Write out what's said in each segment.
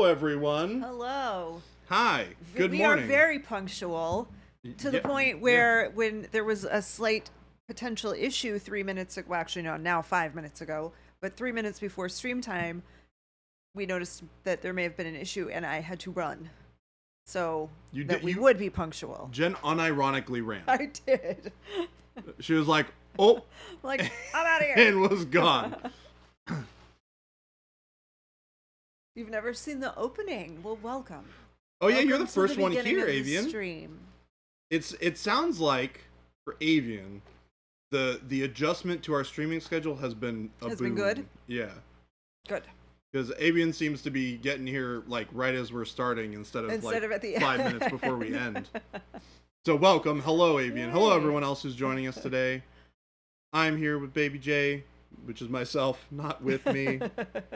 everyone. Hello. Hi. Good we morning. are very punctual to the point where when there was a slight potential issue 3 minutes ago, well, actually no, now 5 minutes ago, but 3 minutes before stream time, we noticed that there may have been an issue and I had to run. So we would be punctual. Jen unironically ran. I did. She was like, oh. Like, I'm out of here. And was gone. You've never seen the opening. Well, welcome. Oh yeah, Welcome you're the first one here, of Avian. Stream. It sounds like for Avian, the adjustment to our streaming schedule has been been good. Yeah. Good. Because Avian seems to be getting here like right as we're starting instead of at the 5 minutes before we end. So welcome, hello Avian, hello everyone else who's joining us today. I'm here with Baby J, which is myself, not with me.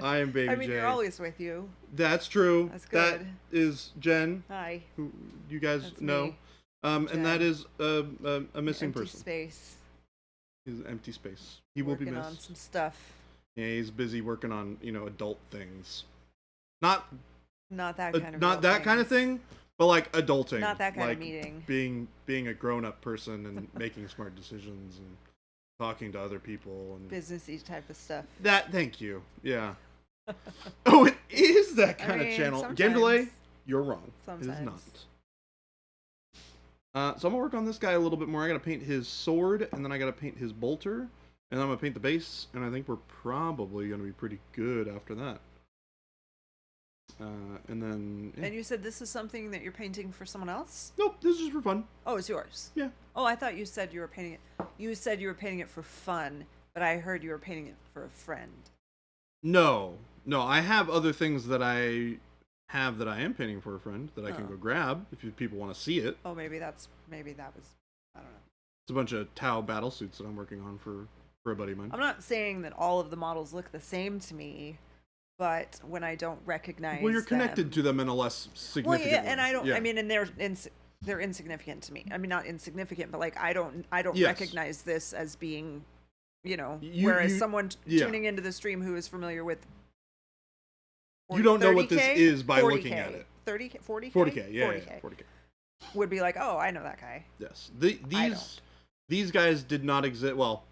I am Baby J. I mean, you're always with you. That's true. That's good. That is Jen. Hi. Who you guys That's know. Me. And that is a missing person. Space. He's an empty space. He will be missed. Working on some stuff. Yeah, he's busy working on, adult things. Not that kind of not that things. kind of thing, but like adulting. Not that kind like of meeting. Being a grown-up person and making smart decisions and talking to other people and businessy type of stuff. Thank you. Yeah. Oh, it is that kind of channel. Sometimes. Game delay? You're wrong. Sometimes. It is not. So I'm gonna work on this guy a little bit more. I gotta paint his sword, and then I gotta paint his bolter, and I'm gonna paint the base, and I think we're probably gonna be pretty good after that. And then. Yeah. And you said this is something that you're painting for someone else? Nope, this is just for fun. Oh, it's yours. Yeah. Oh, I thought you said you were painting it. You said you were painting it for fun, but I heard you were painting it for a friend. No, I have other things that I am painting for a friend that I can go grab if people want to see it. Oh, maybe that was, I don't know. It's a bunch of Tau battle suits that I'm working on for a buddy of mine. I'm not saying that all of the models look the same to me, but when I don't recognize you're connected to them in a less significant way. Well, yeah, and I don't, I mean, and they're insignificant to me. I mean, not insignificant, but like, I don't recognize this as being, whereas someone tuning into the stream who is familiar with you don't know what this is by looking at it. 40K? 40K, yeah, 40K. Would be like, oh, I know that guy. Yes. These guys did not exist. Well,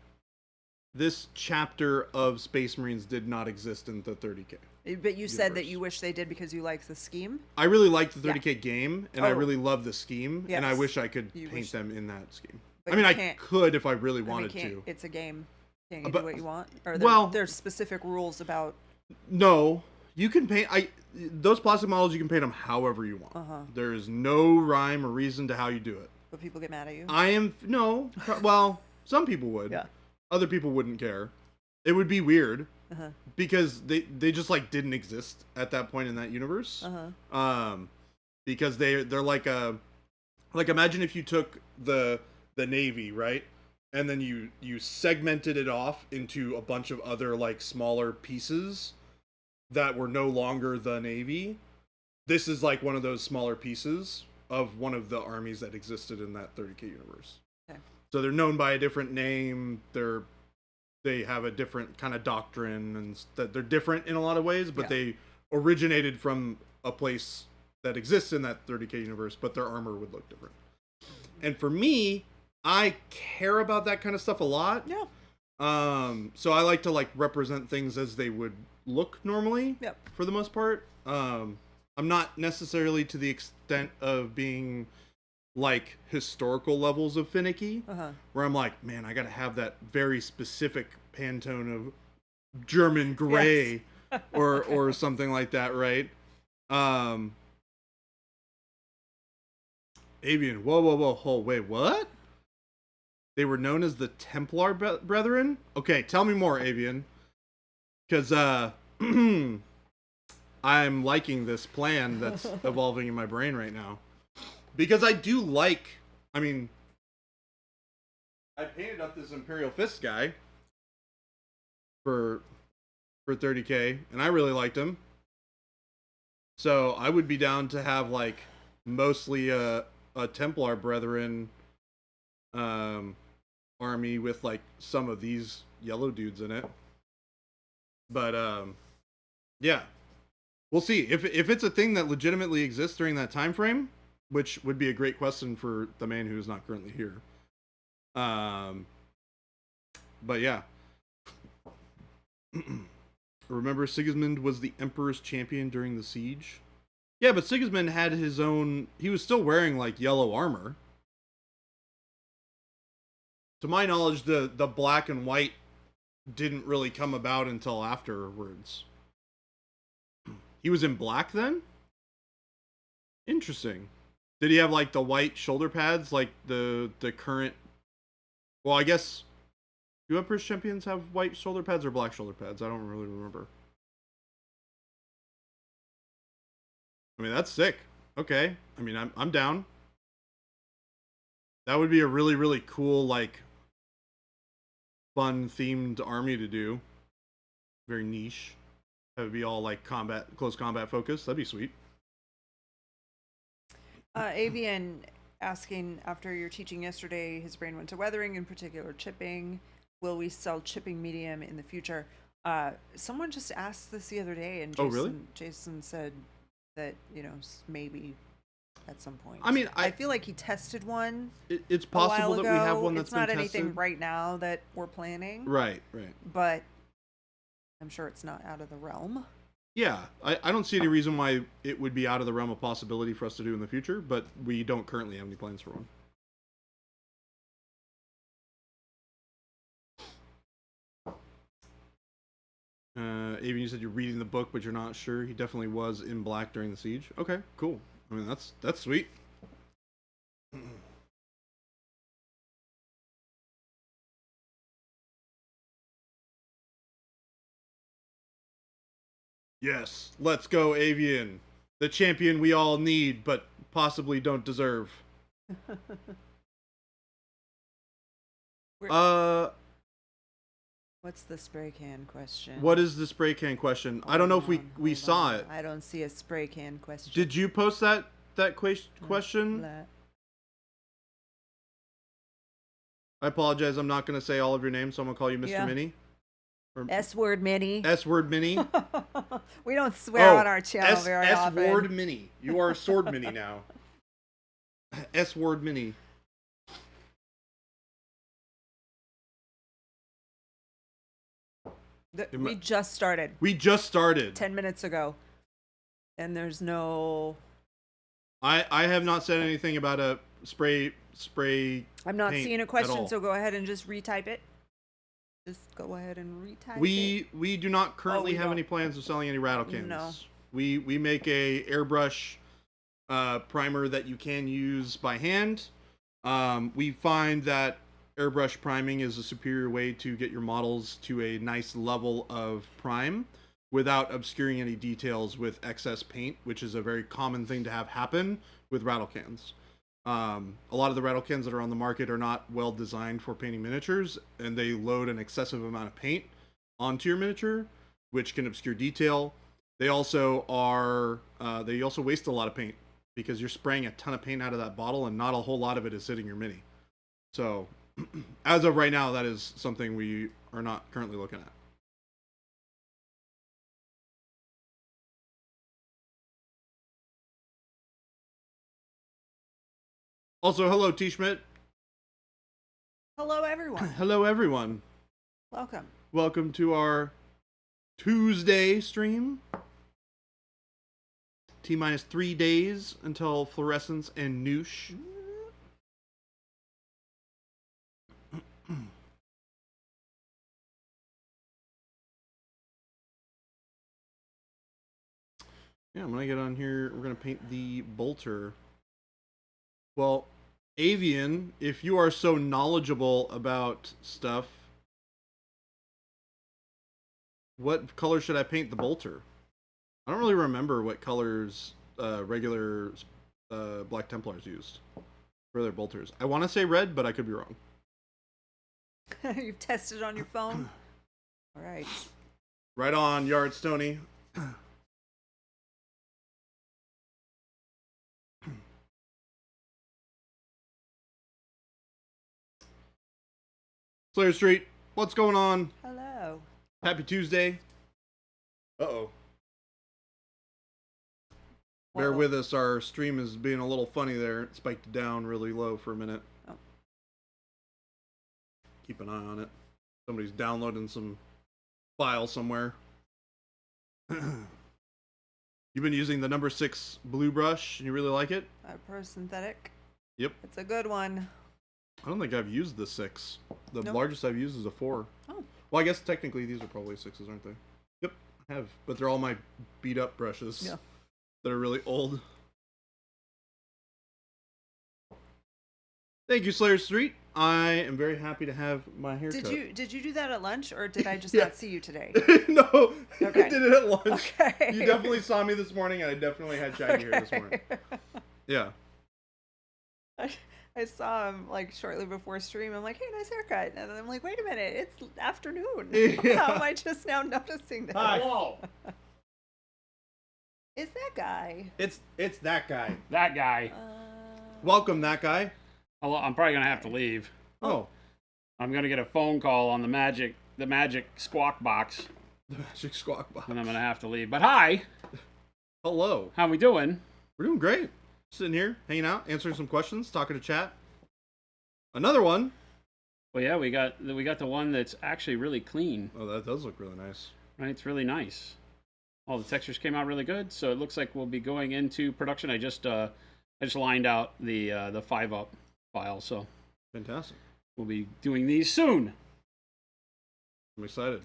this chapter of Space Marines did not exist in the 30K. But you said that you wish they did because you like the scheme? I really like the 30K game, and I really love the scheme, and I wish I could paint them in that scheme. But I mean, I could if I really wanted to. It's a game. Can't you do what you want? Or there's specific rules about... No. You can paint... Those plastic models, you can paint them however you want. There is no rhyme or reason to how you do it. But people get mad at you? No. Well, some people would. Yeah. Other people wouldn't care. It would be weird. Because they just like didn't exist at that point in that universe. Because they're like imagine if you took the Navy, right? And then you segmented it off into a bunch of other like smaller pieces that were no longer the Navy. This is like one of those smaller pieces of one of the armies that existed in that 30K universe. Okay. So they're known by a different name. They have a different kind of doctrine, and that they're different in a lot of ways, but they originated from a place that exists in that 30K universe, but their armor would look different. And for me, I care about that kind of stuff a lot. Yeah. So I like to like represent things as they would look normally. Yep. For the most part. I'm not necessarily to the extent of being like historical levels of finicky, where I'm like, man, I gotta have that very specific Pantone of German gray, or something like that, right? Avian, whoa, wait, what? They were known as the Templar Brethren? Okay, tell me more, Avian. Because, I'm liking this plan that's evolving in my brain right now. Because I do like, I mean, I painted up this Imperial Fist guy for 30K, and I really liked him. So I would be down to have like mostly a Templar Brethren army with like some of these yellow dudes in it. But yeah. We'll see if it's a thing that legitimately exists during that time frame, which would be a great question for the man who is not currently here. But yeah. Remember, Sigismund was the emperor's champion during the siege. Yeah, but Sigismund had his own. He was still wearing like yellow armor. To my knowledge, the black and white didn't really come about until afterwards. He was in black then? Interesting. Did he have like the white shoulder pads like the current? Well, I guess do Emperor's champions have white shoulder pads or black shoulder pads? I don't really remember. I mean, that's sick. Okay. I mean, I'm down. That would be a really, really cool, like, fun themed army to do. Very niche. That would be all like close combat focused. That'd be sweet. Avian asking, after your teaching yesterday, his brain went to weathering, in particular chipping. Will we sell chipping medium in the future? Someone just asked this the other day, and Jason, really? Jason said that, maybe at some point. I mean, I feel like he tested one. It's possible that we have one that's it's not been anything tested right now that we're planning. Right. But I'm sure it's not out of the realm. Yeah, I don't see any reason why it would be out of the realm of possibility for us to do in the future, but we don't currently have any plans for one. Avian, you said you're reading the book, but you're not sure. He definitely was in black during the siege. Okay, cool. I mean, that's sweet. Yes, let's go, Avian. The champion we all need, but possibly don't deserve. What's the spray can question? What is the spray can question? I don't know if we saw it. I don't see a spray can question. Did you post that question? I apologize. I'm not going to say all of your names, so I'm going to call you Mr. Mini. S-word Mini. S-word Mini. We don't swear on our channel very often. S-word Mini. You are a sword Mini now. S-word Mini. We just started. 10 minutes ago. And there's no... I have not said anything about a spray I'm not seeing a question, so go ahead and just retype it. Just go ahead and retype it. We do not currently have any plans of selling any rattle cans. No. We make a airbrush primer that you can use by hand. We find that airbrush priming is a superior way to get your models to a nice level of prime without obscuring any details with excess paint, which is a very common thing to have happen with rattle cans. A lot of the rattle cans that are on the market are not well designed for painting miniatures, and they load an excessive amount of paint onto your miniature, which can obscure detail. They also waste a lot of paint because you're spraying a ton of paint out of that bottle, and not a whole lot of it is hitting your mini. So, as of right now, that is something we are not currently looking at. Also, hello, T. Schmidt. Hello, everyone. Hello, everyone. Welcome. Welcome to our Tuesday stream. T-minus 3 days until Fluorescents and Newsh. Yeah, when I get on here, we're going to paint the bolter. Well, Avian, if you are so knowledgeable about stuff, what color should I paint the bolter? I don't really remember what colors regular Black Templars used for their bolters. I want to say red, but I could be wrong. You've tested on your phone? All right. Right on, Yard Stony. Slayer Street, what's going on? Hello. Happy Tuesday. Uh-oh. Bear with us. Our stream is being a little funny there. It spiked down really low for a minute. Oh. Keep an eye on it. Somebody's downloading some file somewhere. You've been using the number 6 blue brush, and you really like it? Pro synthetic. Yep. It's a good one. I don't think I've used the 6. The Nope. largest I've used is a 4. Oh. Well, I guess technically these are probably 6s, aren't they? Yep, I have. But they're all my beat up brushes that are really old. Thank you, Slayer Street. I am very happy to have my haircut. Did you do that at lunch, or did I just not see you today? No, Okay. I did it at lunch. Okay. You definitely saw me this morning, and I definitely had shaggy hair this morning. Yeah. I saw him like shortly before stream. I'm like, hey, nice haircut. And then I'm like, wait a minute, it's afternoon. Yeah. How am I just now noticing this? Hi. Hello. Is that guy? It's that guy. That guy. Welcome, that guy. Hello. I'm probably gonna have to leave. Oh, I'm gonna get a phone call on the magic squawk box, the magic squawk box. and I'm gonna have to leave. But hi, Hello. how we doing? We're doing great. Sitting here, hanging out, answering some questions, talking to chat. Another one. Well, yeah, we got the one that's actually really clean. Oh, that does look really nice. Right, it's really nice. All the textures came out really good, so it looks like we'll be going into production. I just lined out the 5-up file, so Fantastic. we'll be doing these soon. I'm excited.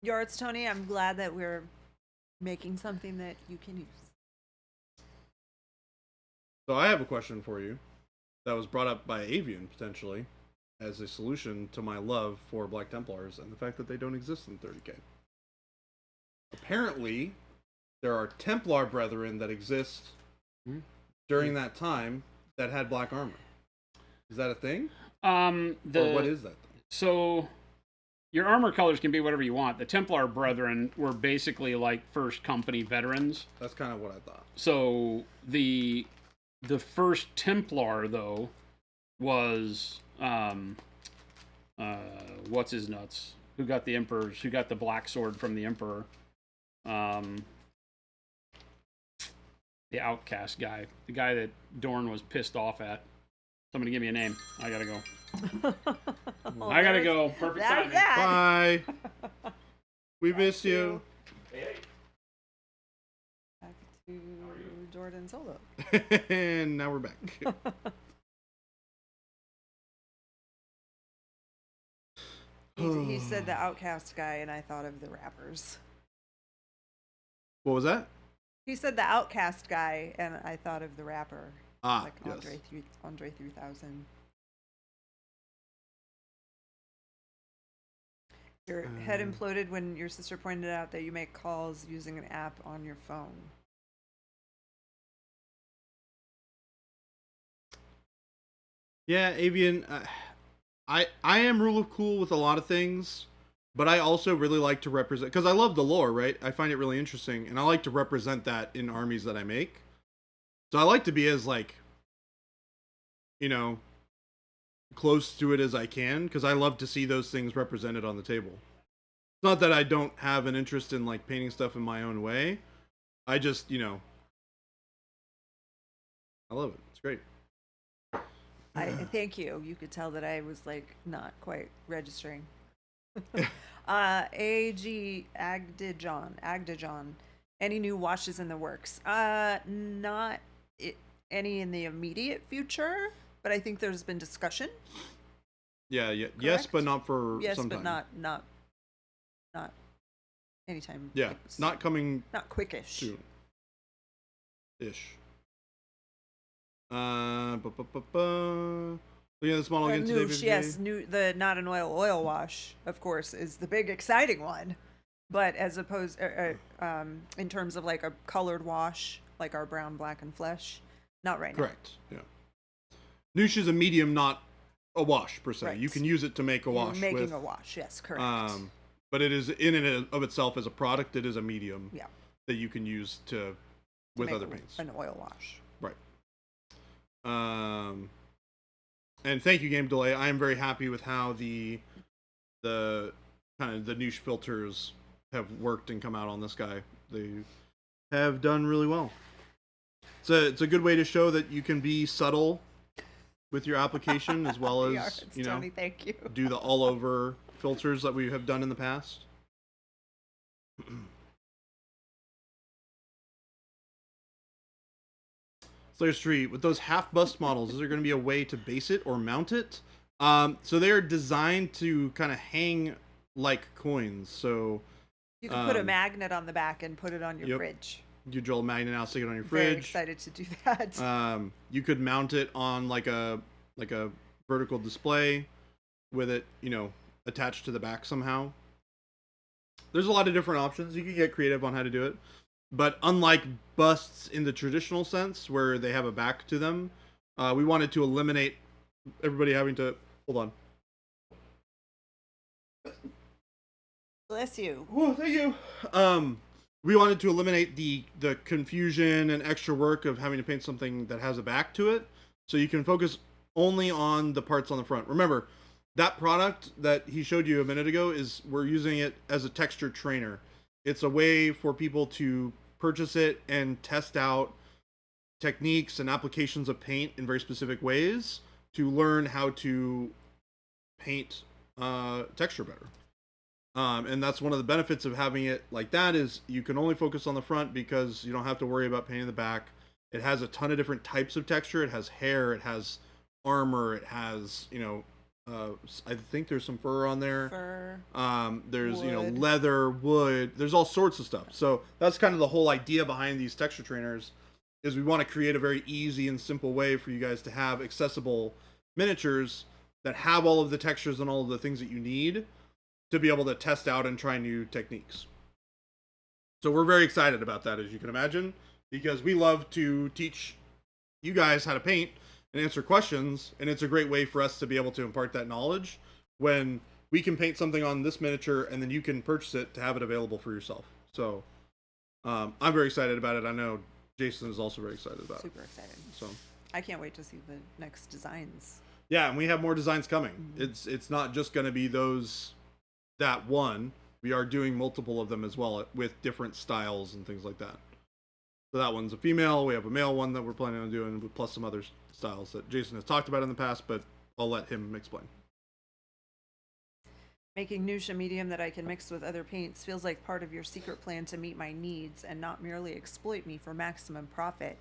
Yards, Tony, I'm glad that we're making something that you can use. So I have a question for you that was brought up by Avian, potentially, as a solution to my love for Black Templars and the fact that they don't exist in 30K. Apparently, there are Templar brethren that exist during that time that had black armor. Is that a thing? Or what is that thing? So your armor colors can be whatever you want. The Templar Brethren were basically like first company veterans. That's kind of what I thought. So the first Templar though was what's his nuts? Who got the Emperor's? Who got the black sword from the Emperor? The Outcast guy, the guy that Dorn was pissed off at. Somebody give me a name. I gotta go. I gotta go. Perfect timing. Bye. We miss you. Hey. Back to Jordan Solo. And now we're back. He said the Outcast guy, and I thought of the rappers. What was that? He said the Outcast guy, and I thought of the rapper. Ah, Like yes. Andre 3000. Your head imploded when your sister pointed out that you make calls using an app on your phone. Yeah, Avian, I am rule of cool with a lot of things, but I also really like to represent, because I love the lore, right? I find it really interesting, and I like to represent that in armies that I make. So I like to be as, like, you know, close to it as I can, because I love to see those things represented on the table. It's not that I don't have an interest in, like, painting stuff in my own way. I just, you know, I love it. It's great. I thank you. You could tell that I was like not quite registering. AG Agdajon. Any new washes in the works? Not any in the immediate future, but I think there's been discussion. Yeah. Yes, but not for Yes, some but time. not anytime. Yeah, like, not coming not quickish. soon. Ish. Looking at this model again today. Newsh, yes, the not an oil wash, of course, is the big exciting one. But as opposed, in terms of like a colored wash, like our brown, black, and flesh, not right now. Correct. Yeah. Newsh is a medium, not a wash per se. Right. You can use it to make a wash. Making with, a wash, yes, correct. but it is in and of itself as a product. It is a medium. Yeah. That you can use with make other paints. An oil wash. Right. And thank you, Game Delay. I am very happy with how the kind of the Newsh filters have worked and come out on this guy. have done really well. It's a good way to show that you can be subtle with your application as well as, you know, Tony, thank you. do the all over filters that we have done in the past. Slayer Street, with those half bust models, is there going to be a way to base it or mount it? So they're designed to kind of hang like coins. So you can put a magnet on the back and put it on your fridge. You drill a magnet out, stick it on your fridge. Very excited to do that. You could mount it on like a vertical display with it, you know, attached to the back somehow. There's a lot of different options. You can get creative on how to do it. But unlike busts in the traditional sense, where they have a back to them, we wanted to eliminate everybody having to... Hold on. Bless you. Oh, thank you. We wanted to eliminate the confusion and extra work of having to paint something that has a back to it, so you can focus only on the parts on the front. Remember, that product that he showed you a minute ago we're using it as a texture trainer. It's a way for people to purchase it and test out techniques and applications of paint in very specific ways to learn how to paint texture better. And that's one of the benefits of having it like that, is you can only focus on the front because you don't have to worry about painting the back. It has a ton of different types of texture. It has hair, it has armor, it has, you know, I think there's some fur on there. There's wood. You know, leather, wood. There's all sorts of stuff. So that's kind of the whole idea behind these texture trainers, is we want to create a very easy and simple way for you guys to have accessible miniatures that have all of the textures and all of the things that you need to be able to test out and try new techniques. So we're very excited about that, as you can imagine, because we love to teach you guys how to paint and answer questions, and it's a great way for us to be able to impart that knowledge when we can paint something on this miniature and then you can purchase it to have it available for yourself. So I'm very excited about it. I know Jason is also very excited about it. Super excited. So I can't wait to see the next designs. Yeah, and we have more designs coming. Mm-hmm. It's not just going to be that one. We are doing multiple of them as well with different styles and things like that. So that one's a female. We have a male one that we're planning on doing, plus some other styles that Jason has talked about in the past, but I'll let him explain. Making Newsh a medium that I can mix with other paints feels like part of your secret plan to meet my needs and not merely exploit me for maximum profit.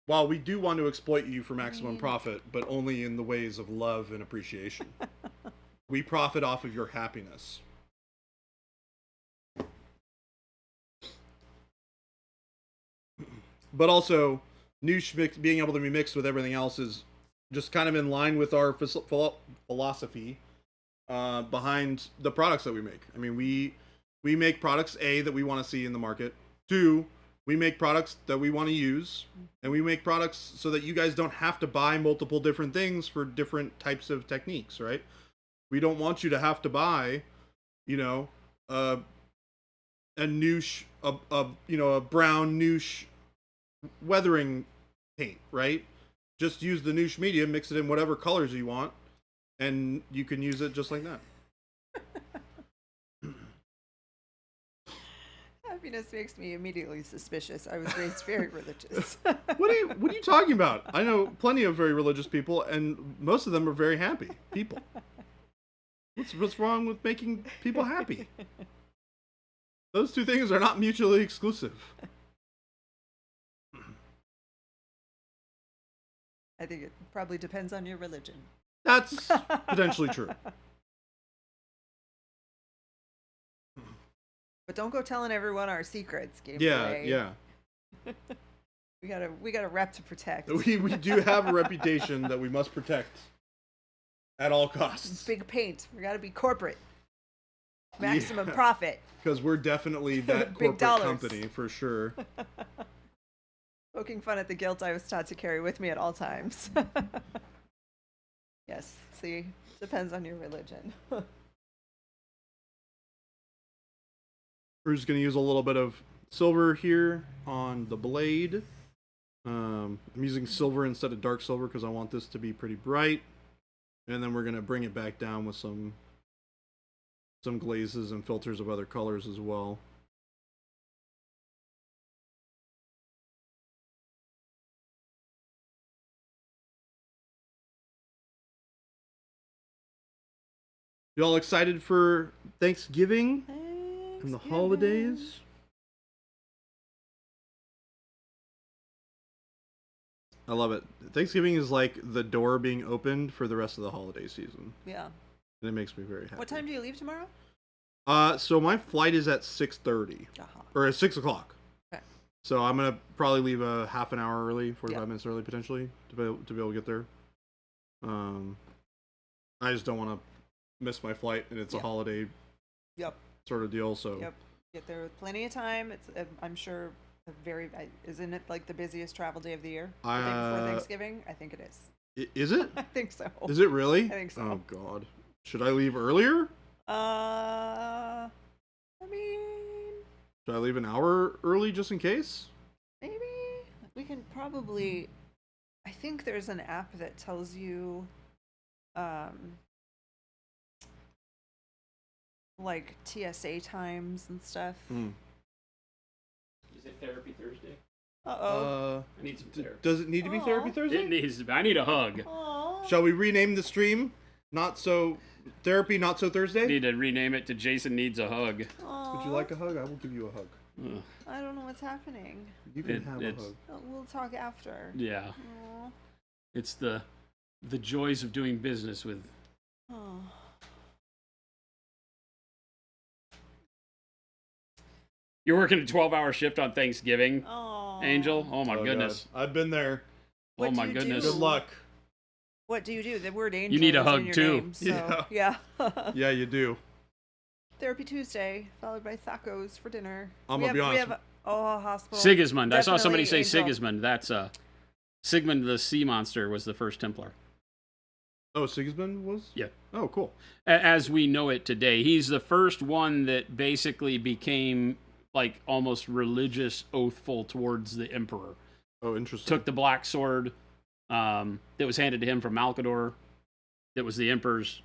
While we do want to exploit you for maximum profit, but only in the ways of love and appreciation. We profit off of your happiness. But also, Newsh being able to be mixed with everything else is just kind of in line with our philosophy behind the products that we make. I mean, we make products, A, that we want to see in the market. 2, we make products that we want to use. And we make products so that you guys don't have to buy multiple different things for different types of techniques, right? We don't want you to have to buy, you know, a Newsh, a brown Newsh weathering paint, right? Just use the Newsh medium, mix it in whatever colors you want, and you can use it just like that. Happiness makes me immediately suspicious. I was raised very religious. What are you talking about? I know plenty of very religious people, and most of them are very happy people. What's wrong with making people happy? Those two things are not mutually exclusive. I think it probably depends on your religion. That's potentially true. But don't go telling everyone our secrets, gameplay. Yeah. We got a rep to protect. We do have a reputation that we must protect at all costs. Big paint. We got to be corporate. Maximum profit. Because we're definitely that corporate company for sure. Poking fun at the guilt I was taught to carry with me at all times. Yes, see, depends on your religion. We're just going to use a little bit of silver here on the blade. I'm using silver instead of dark silver because I want this to be pretty bright. And then we're going to bring it back down with some glazes and filters of other colors as well. Y'all excited for Thanksgiving and the holidays? I love it. Thanksgiving is like the door being opened for the rest of the holiday season. Yeah. And it makes me very happy. What time do you leave tomorrow? So my flight is at 6:30. Or at 6 o'clock. Okay. So I'm going to probably leave a half an hour early, 45 minutes early potentially, to be able to get there. I just don't want to miss my flight, and it's a holiday sort of deal, so... Yep. Get there with plenty of time. It's, I'm sure, isn't it like the busiest travel day of the year? I think for Thanksgiving? I think it is. Is it? I think so. Is it really? I think so. Oh, God. Should I leave earlier? I mean... Should I leave an hour early just in case? Maybe. We can probably... I think there's an app that tells you... like TSA times and stuff. Is it Therapy Thursday? Uh-oh. I need some therapy. Does it need to be Therapy Thursday? It needs. I need a hug. Aww. Shall we rename the stream? Not so Therapy, Not So Thursday? Need to rename it to Jason Needs a Hug. Aww. Would you like a hug? I will give you a hug. Ugh. I don't know what's happening. You can have a hug. We'll talk after. Yeah. Aww. It's the joys of doing business with. Oh. You're working a 12-hour shift on Thanksgiving, Aww. Angel? Oh, my goodness. God. I've been there. What oh, my do you goodness. do? Good luck. What do you do? The word angel You need a is hug, in your too. Name, so, yeah. Yeah, you do. Therapy Tuesday, followed by tacos for dinner. I'm going to be honest. We have hospital. Sigismund. I saw somebody say Definitely Angel. Sigismund. That's Sigmund the Sea Monster was the first Templar. Oh, Sigismund was? Yeah. Oh, cool. As we know it today. He's the first one that basically became like almost religious oathful towards the Emperor. Oh, interesting. Took the black sword that was handed to him from Malcador. That was the Emperor's.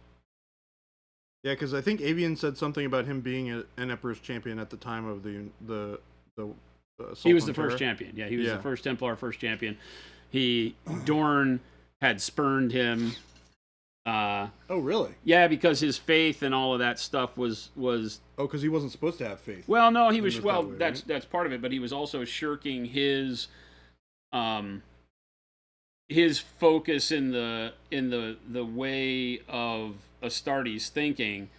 Yeah, because I think Avian said something about him being an Emperor's champion at the time of the he was the first champion. Yeah, he was the first Templar, first champion. Dorn had spurned him. Oh, really? Yeah, because his faith and all of that stuff was. Oh, because he wasn't supposed to have faith. Well, no, he was. Well, that way, that's part of it, but he was also shirking his focus in the way of Astartes thinking.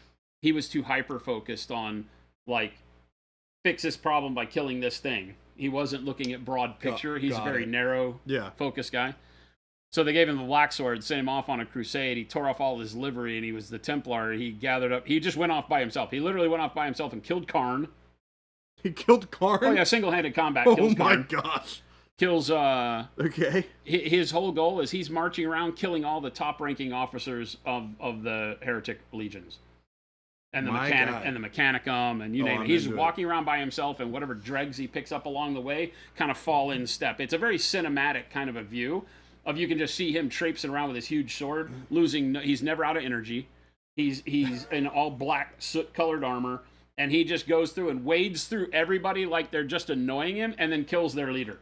He was too hyper focused on like fix this problem by killing this thing. He wasn't looking at broad picture. He's a very narrow focused guy. So they gave him the black sword, sent him off on a crusade. He tore off all his livery, and he was the Templar. He gathered up. He just went off by himself. He literally went off by himself and killed Karn. He killed Karn? Oh yeah, single-handed combat. Kills Karn. Oh my gosh. Kills. Okay. His whole goal is he's marching around killing all the top-ranking officers of the heretic legions. And the Mechanicum, and you name it. He's walking around by himself, and whatever dregs he picks up along the way kind of fall in step. It's a very cinematic kind of a view. You can just see him traipsing around with his huge sword, he's never out of energy. He's in all black soot-colored armor, and he just goes through and wades through everybody like they're just annoying him, and then kills their leader.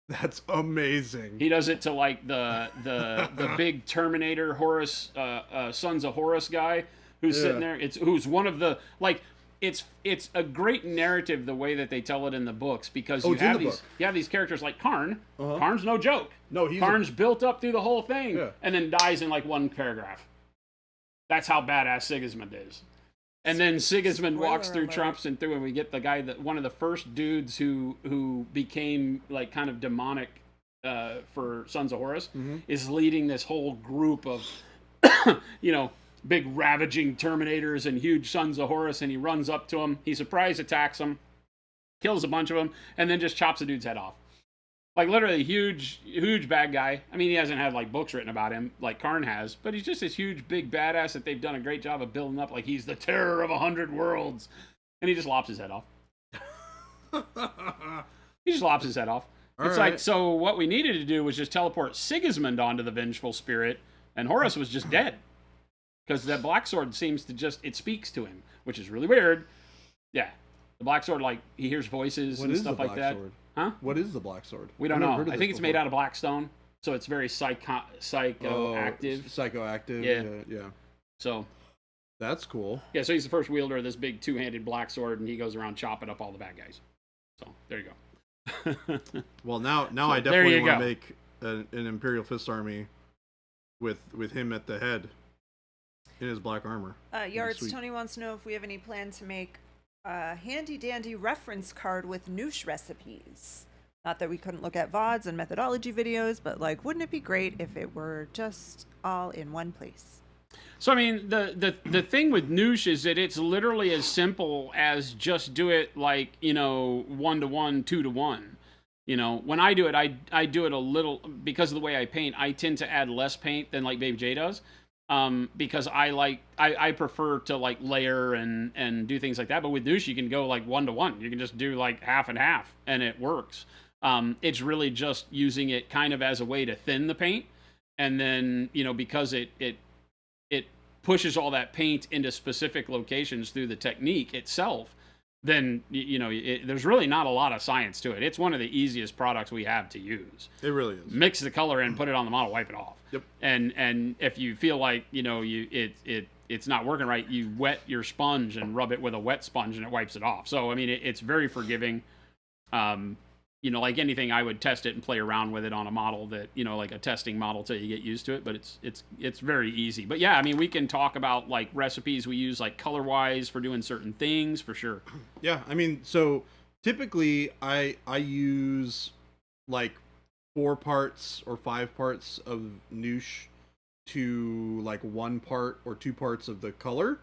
That's amazing. He does it to like the big Terminator Horus, Sons of Horus guy who's sitting there. Who's one of the like. It's a great narrative the way that they tell it in the books because you have these characters like Karn. Karn's no joke. No, Karn's built up through the whole thing and then dies in like one paragraph. That's how badass Sigismund is. And then Sigismund walks through trumps and through, and we get the guy one of the first dudes who became like kind of demonic for Sons of Horus is leading this whole group of big ravaging Terminators and huge Sons of Horus, and he runs up to them. He surprise attacks them, kills a bunch of them, and then just chops a dude's head off. Like literally huge bad guy. I mean, he hasn't had like books written about him like Karn has, but he's just this huge big badass that they've done a great job of building up like he's the terror of 100 worlds. And he just lops his head off. He just lops his head off. It's like, so what we needed to do was just teleport Sigismund onto the vengeful spirit, and Horus was just dead. Because that black sword seems to it speaks to him, which is really weird. Yeah. The black sword, like, he hears voices and stuff like that. Sword? Huh? What is the black sword? We don't know. I think it's made out of black stone, so it's very psychoactive. Psychoactive. Yeah. So, That's cool. Yeah, so he's the first wielder of this big two-handed black sword, and he goes around chopping up all the bad guys. So there you go. Well, now So I there you definitely want go. to make an Imperial Fist army with him at the head in his black armor. Yards, Sweet. Tony wants to know if we have any plan to make a handy-dandy reference card with Newsh recipes. Not that we couldn't look at VODs and methodology videos, but like, wouldn't it be great if it were just all in one place? So I mean, the thing with Newsh is that it's literally as simple as just do it like, 1-to-1, 2-to-1. When I do it, I do it a little, because of the way I paint, I tend to add less paint than like Baby J does. Because I prefer to like layer and do things like that. But with Newsh, you can go like 1-to-1. You can just do like half and half, and it works. It's really just using it kind of as a way to thin the paint. And then, because it pushes all that paint into specific locations through the technique itself, then, there's really not a lot of science to it. It's one of the easiest products we have to use. It really is. Mix the color in, put it on the model, wipe it off. Yep. And if you feel like, it's not working right, you wet your sponge and rub it with a wet sponge and it wipes it off. So, I mean, it's very forgiving. Like anything, I would test it and play around with it on a model that, like a testing model till you get used to it, but it's very easy. But yeah, I mean, we can talk about like recipes we use like color-wise for doing certain things for sure. Yeah, I mean, so typically I use like 4 parts or 5 parts of Newsh to like 1 part or 2 parts of the color.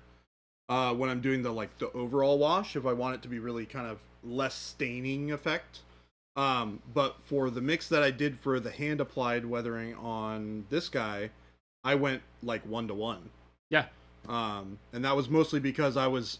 When I'm doing the overall wash, if I want it to be really kind of less staining effect. But for the mix that I did for the hand applied weathering on this guy, I went like 1-to-1. Yeah. And that was mostly because I was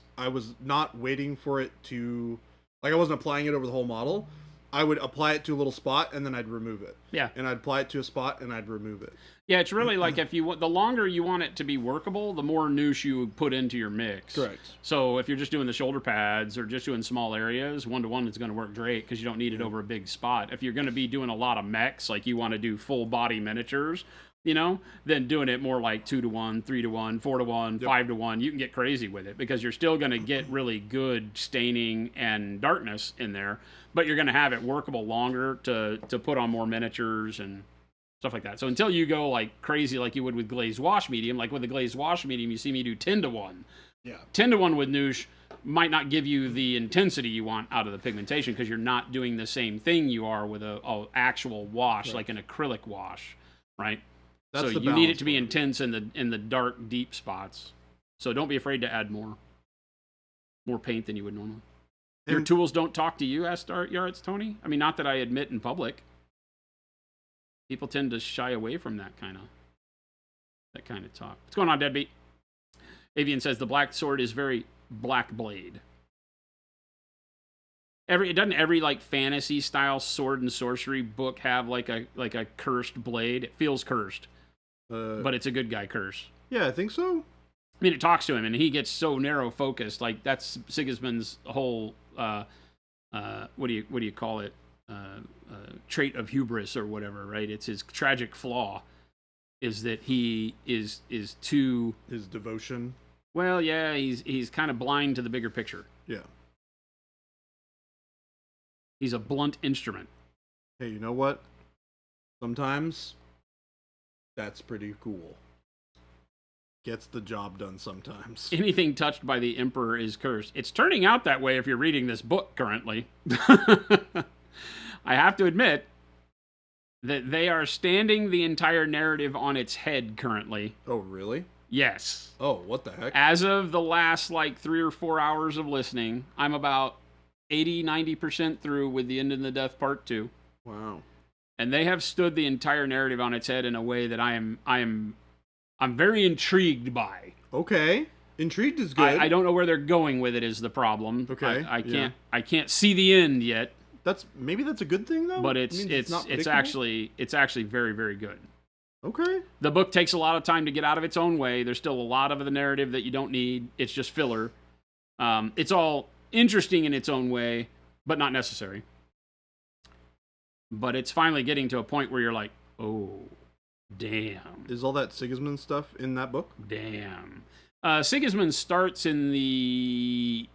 not waiting for it to, like, I wasn't applying it over the whole model. I would apply it to a little spot and then I'd remove it. Yeah. And I'd apply it to a spot and I'd remove it. Yeah, it's really like if you want, the longer you want it to be workable, the more Newsh you put into your mix. Correct. So if you're just doing the shoulder pads or just doing small areas, 1-to-1 is going to work great because you don't need it over a big spot. If you're going to be doing a lot of mechs, like you want to do full body miniatures, then doing it more like 2-to-1, 3-to-1, 4-to-1, 5-to-1, you can get crazy with it because you're still going to get really good staining and darkness in there, but you're going to have it workable longer to put on more miniatures and stuff like that. So until you go like crazy like you would with glazed wash medium, like with the glazed wash medium, you see me do 10-to-1. Yeah. 10-to-1 with Newsh might not give you the intensity you want out of the pigmentation because you're not doing the same thing you are with a actual wash, like an acrylic wash, right? That's so you need it to be intense in the dark, deep spots. So don't be afraid to add more paint than you would normally. Your tools don't talk to you, asked Art Yards, Tony? I mean, not that I admit in public. People tend to shy away from that kind of talk. What's going on, Deadbeat? Avian says the black sword is very black blade. Doesn't every like fantasy style sword and sorcery book have like a cursed blade? It feels cursed, but it's a good guy curse. Yeah, I think so. I mean, it talks to him, and he gets so narrow focused. Like that's Sigismund's whole what do you call it? Trait of hubris or whatever, right? It's his tragic flaw, is that he is too his devotion. Well, yeah, he's kind of blind to the bigger picture. Yeah. He's a blunt instrument. Hey, you know what? Sometimes that's pretty cool. Gets the job done sometimes. Anything touched by the Emperor is cursed. It's turning out that way if you're reading this book currently. I have to admit that they are standing the entire narrative on its head currently. Oh, really? Yes. Oh, what the heck? As of the last, 3 or 4 hours of listening, I'm about 80-90% through with the End in the Death Part 2. Wow. And they have stood the entire narrative on its head in a way that I'm very intrigued by. Okay. Intrigued is good. I don't know where they're going with it is the problem. Okay. I can't see the end yet. Maybe that's a good thing though. But it's actually very, very good. Okay. The book takes a lot of time to get out of its own way. There's still a lot of the narrative that you don't need. It's just filler. It's all interesting in its own way, but not necessary. But it's finally getting to a point where you're like, oh, damn. Is all that Sigismund stuff in that book? Damn. Sigismund starts in the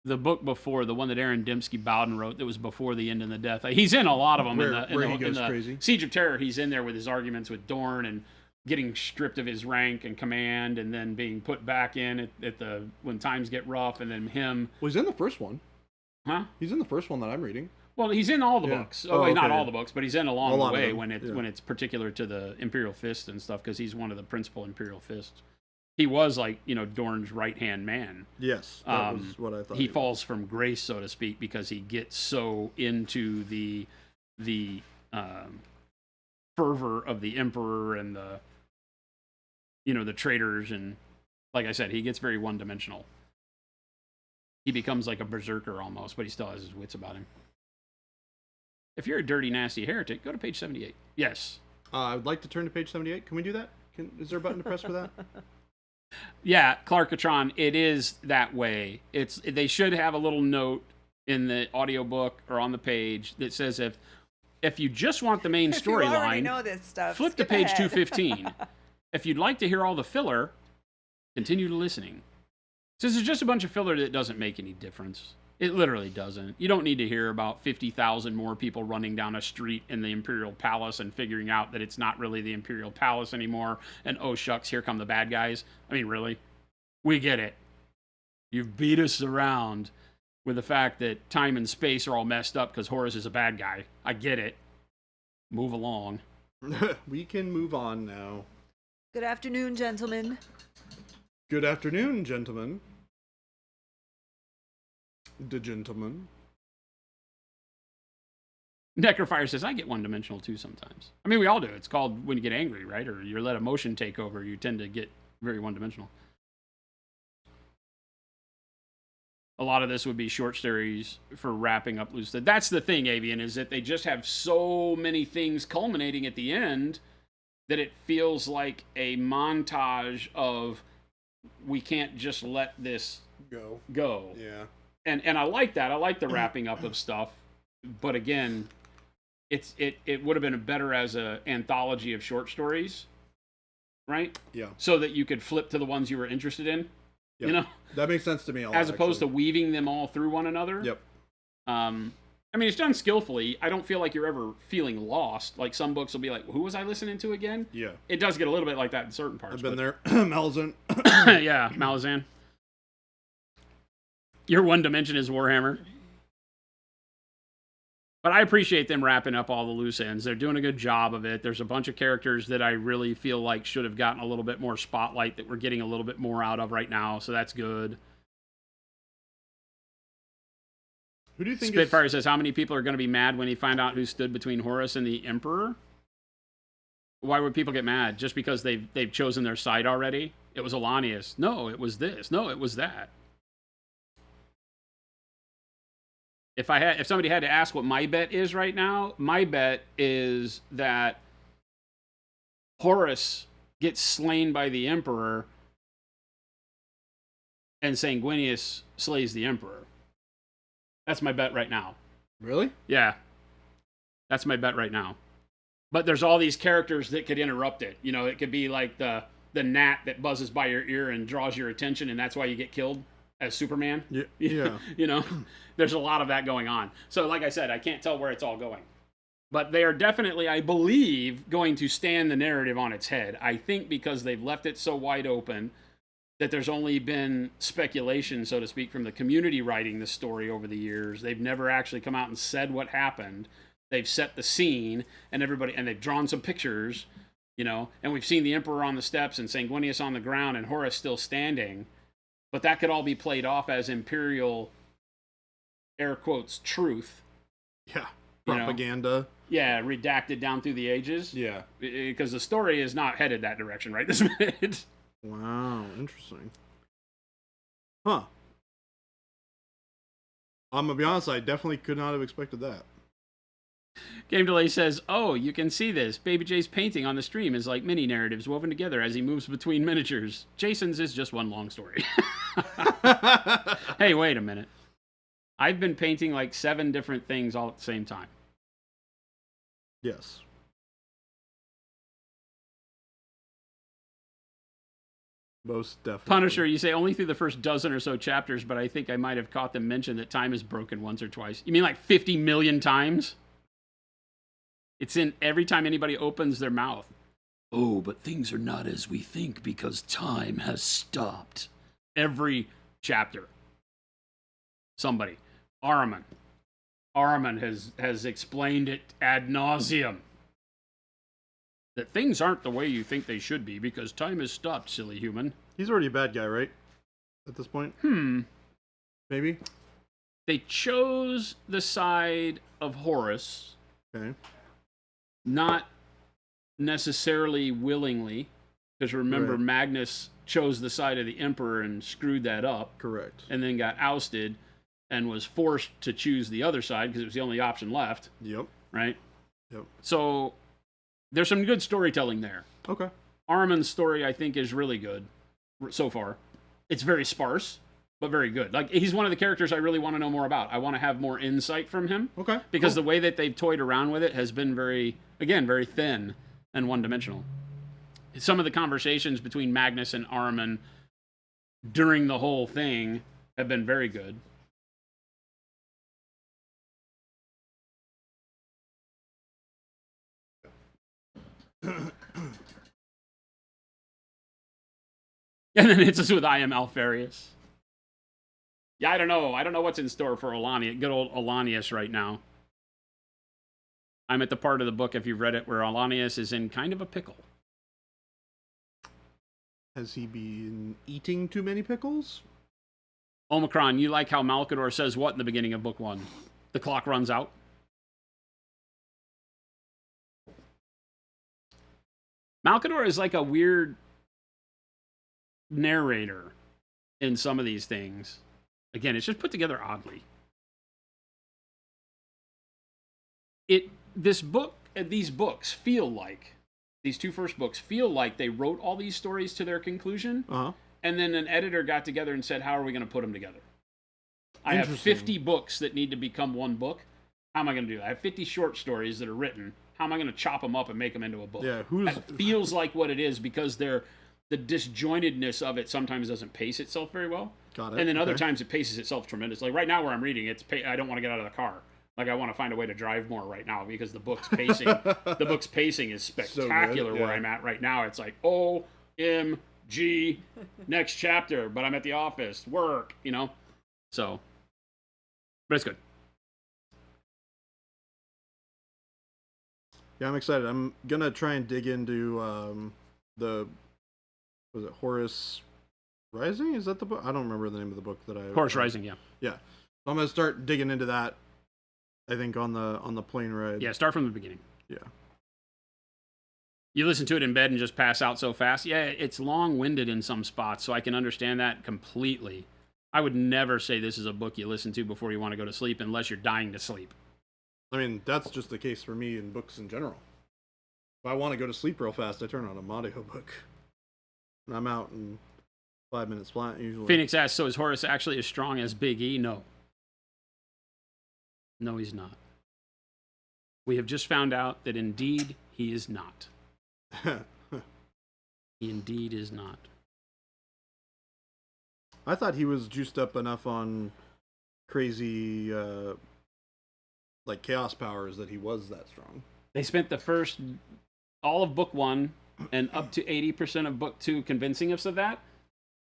book before, the one that Aaron Dembski-Bowden wrote that was before the End and the Death. He's in a lot of them. Where he goes crazy. Siege of Terror, he's in there with his arguments with Dorn and getting stripped of his rank and command and then being put back in at the when times get rough, and then him. Well, he's in the first one. Huh? He's in the first one that I'm reading. Well, he's in all the books. Okay. Not all the books, but he's in along the way when it's particular to the Imperial Fist and stuff, because he's one of the principal Imperial Fists. He was like, Dorn's right-hand man. Yes, that was what I thought. He falls from grace, so to speak, because he gets so into the fervor of the Emperor and the traitors, and like I said, he gets very one-dimensional. He becomes like a berserker almost, but he still has his wits about him. If you're a dirty, nasty heretic, go to page 78. Yes. I would like to turn to page 78. Can we do that? Is there a button to press for that? Yeah, Clarkatron, it is that way. They should have a little note in the audiobook or on the page that says if you just want the main storyline, flip to page 215. If you'd like to hear all the filler, continue to listening. Since it's just a bunch of filler that doesn't make any difference. It literally doesn't. You don't need to hear about 50,000 more people running down a street in the Imperial Palace and figuring out that it's not really the Imperial Palace anymore, and oh shucks, here come the bad guys. I mean, really? We get it. You've beat us around with the fact that time and space are all messed up because Horus is a bad guy. I get it. Move along. We can move on now. Good afternoon, gentlemen. Good afternoon, gentlemen. The gentleman. Necrofire says, I get one-dimensional too sometimes. I mean, we all do. It's called when you get angry, right? Or you let emotion take over, you tend to get very one-dimensional. A lot of this would be short stories for wrapping up loose. That's the thing, Avian, is that they just have so many things culminating at the end that it feels like a montage of we can't just let this go. Yeah. And I like that. I like the wrapping up of stuff. But again, it would have been better as an anthology of short stories, right? Yeah. So that you could flip to the ones you were interested in. Yep. That makes sense to me a lot, as opposed to weaving them all through one another. Yep. I mean, it's done skillfully. I don't feel like you're ever feeling lost. Like some books will be like, who was I listening to again? Yeah. It does get a little bit like that in certain parts. I've been there. Malazan. Yeah, Malazan. Your one dimension is Warhammer. But I appreciate them wrapping up all the loose ends. They're doing a good job of it. There's a bunch of characters that I really feel like should have gotten a little bit more spotlight that we're getting a little bit more out of right now, so that's good. Who do you think Spitfire says, how many people are going to be mad when they find out who stood between Horus and the Emperor? Why would people get mad? Just because they've chosen their side already? It was Alanius. No, it was this. No, it was that. If somebody had to ask what my bet is right now, my bet is that Horus gets slain by the Emperor and Sanguinius slays the Emperor. That's my bet right now. Really? Yeah. That's my bet right now. But there's all these characters that could interrupt it. You know, it could be like the gnat that buzzes by your ear and draws your attention, and that's why you get killed as Superman. Yeah. Yeah. You know, there's a lot of that going on. So like I said, I can't tell where it's all going. But they are definitely, I believe, going to stand the narrative on its head. I think because they've left it so wide open that there's only been speculation, so to speak, from the community writing this story over the years. They've never actually come out and said what happened. They've set the scene, and they've drawn some pictures, you know, and we've seen the Emperor on the steps and Sanguinius on the ground and Horus still standing. But that could all be played off as Imperial, air quotes, truth. Yeah. Propaganda. Yeah, redacted down through the ages. Yeah. Because the story is not headed that direction right this minute. Wow, interesting. Huh. I'm going to be honest, I definitely could not have expected that. Game Delay says, oh, you can see this. Baby J's painting on the stream is like mini narratives woven together as he moves between miniatures. Jason's is just one long story. Hey, wait a minute. I've been painting like 7 different things all at the same time. Yes. Most definitely. Punisher, you say only through the first dozen or so chapters, but I think I might have caught them mention that time is broken once or twice. You mean like 50 million times? It's in every time anybody opens their mouth. Oh, but things are not as we think because time has stopped. Every chapter. Somebody. Ahriman has explained it ad nauseum. That things aren't the way you think they should be because time has stopped, silly human. He's already a bad guy, right? At this point? Maybe? They chose the side of Horus. Okay. Not necessarily willingly. Because remember, right. Magnus chose the side of the Emperor and screwed that up. Correct. And then got ousted and was forced to choose the other side because it was the only option left. Yep. Right? Yep. So there's some good storytelling there. Okay. Ahriman's story, I think, is really good so far. It's very sparse, but very good. Like, he's one of the characters I really want to know more about. I want to have more insight from him. Okay. Because the way that they've toyed around with it has been very thin and one-dimensional. Some of the conversations between Magnus and Ahriman during the whole thing have been very good. And then it's us with I Am Alfarius. Yeah, I don't know. I don't know what's in store for good old Olanius right now. I'm at the part of the book, if you've read it, where Olanius is in kind of a pickle. Has he been eating too many pickles? Omicron, you like how Malkador says what in the beginning of book 1? The clock runs out? Malkador is like a weird narrator in some of these things. Again, it's just put together oddly. These books feel like, these two first books feel like they wrote all these stories to their conclusion, and then an editor got together and said, how are we going to put them together? I have 50 books that need to become one book. How am I going to do that? I have 50 short stories that are written. How am I going to chop them up and make them into a book? Yeah, that feels like what it is because the disjointedness of it sometimes doesn't pace itself very well. Got it. And then other times it paces itself tremendously. Like right now where I'm reading, I don't want to get out of the car. Like I want to find a way to drive more right now because the book's pacing is spectacular where I'm at right now. It's like OMG, next chapter, but I'm at the office, work, So, but it's good. Yeah, I'm excited. I'm gonna try and dig into was it Horus Rising? Is that the book? I don't remember the name of the book that I. Horus Rising, yeah. Yeah, so I'm gonna start digging into that. I think on the plane ride. Yeah, start from the beginning. Yeah. You listen to it in bed and just pass out so fast. Yeah, it's long-winded in some spots, so I can understand that completely. I would never say this is a book you listen to before you want to go to sleep unless you're dying to sleep. I mean, that's just the case for me in books in general. If I want to go to sleep real fast, I turn on a audio book. And I'm out in 5 minutes flat usually. Phoenix asks, so is Horus actually as strong as Big E? No. No, he's not. We have just found out that indeed he is not. He indeed is not. I thought he was juiced up enough on crazy like chaos powers that he was that strong. They spent the first all of book 1 and up to 80% of book 2 convincing us of that,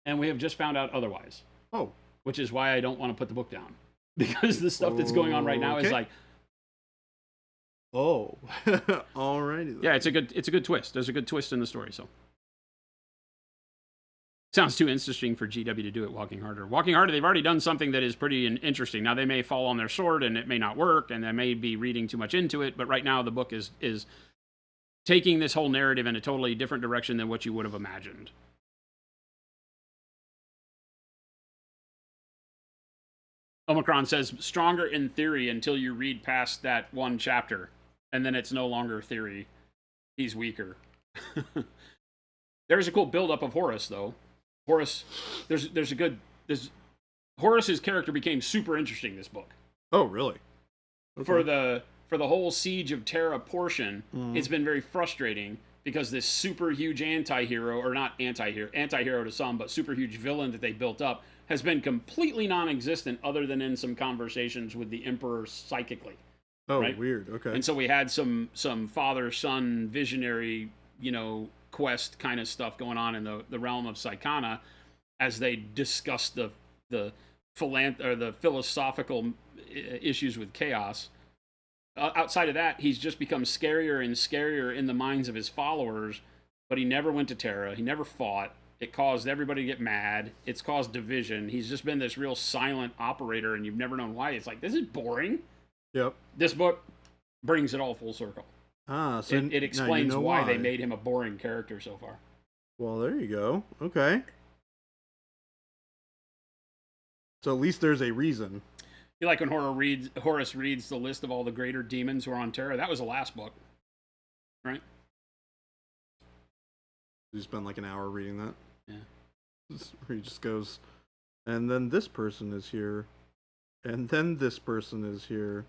and we have just found out otherwise. Oh. Which is why I don't want to put the book down. Because the stuff that's going on right now is like, oh, alrighty. Yeah, it's a good twist. There's a good twist in the story. So sounds too interesting for GW to do it. Walking Harder. Walking Harder. They've already done something that is pretty interesting. Now they may fall on their sword and it may not work, and they may be reading too much into it. But right now the book is taking this whole narrative in a totally different direction than what you would have imagined. Omicron says, stronger in theory until you read past that one chapter, and then it's no longer theory. He's weaker. There's a cool build-up of Horus, though. Horus, Horus's character became super interesting this book. Oh, really? Okay. For the whole Siege of Terra portion, it's been very frustrating because this super huge anti-hero, or not anti-hero to some, but super huge villain that they built up has been completely non-existent other than in some conversations with the Emperor psychically. Oh, right? Weird. Okay. And so we had some father-son visionary, quest kind of stuff going on in the realm of Psychana as they discussed the philosophical issues with chaos. Outside of that, he's just become scarier and scarier in the minds of his followers, but he never went to Terra. He never fought. It caused everybody to get mad. It's caused division. He's just been this real silent operator, and you've never known why. It's like, this is boring. Yep. This book brings it all full circle. So it explains why they made him a boring character so far. Well, there you go. Okay. So at least there's a reason. You like when Horace reads the list of all the greater demons who are on Terra? That was the last book, right? You spend like an hour reading that. Yeah. He just goes, and then this person is here, and then this person is here.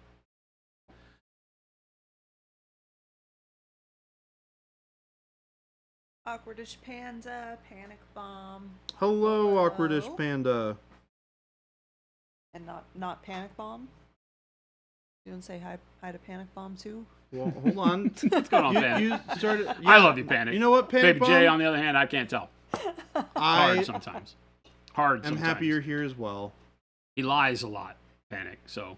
Awkwardish Panda, Panic Bomb. Hello, Awkwardish Panda. And not Panic Bomb? You don't say hi to Panic Bomb too? Well, hold on. What's going on, Panic? You started. Yeah. I love you, Panic. You know what, Panic Baby Bomb? J, on the other hand, I can't tell. Hard sometimes. I'm happy you're here as well. He lies a lot, Panic. So,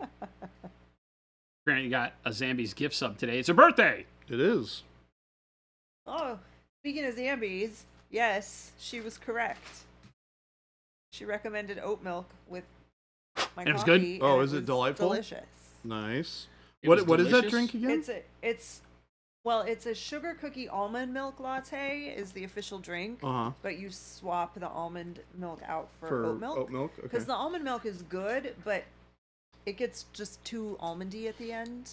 Grant, you got a Zambi's gift sub today. It's her birthday. It is. Oh, speaking of Zambies, yes, she was correct. She recommended oat milk with my and it was coffee. good. Oh, is it delightful? Delicious. Nice. What is that drink again? It's a sugar cookie almond milk latte is the official drink. But you swap the almond milk out for oat milk. Oat milk, because the almond milk is good, but it gets just too almondy at the end.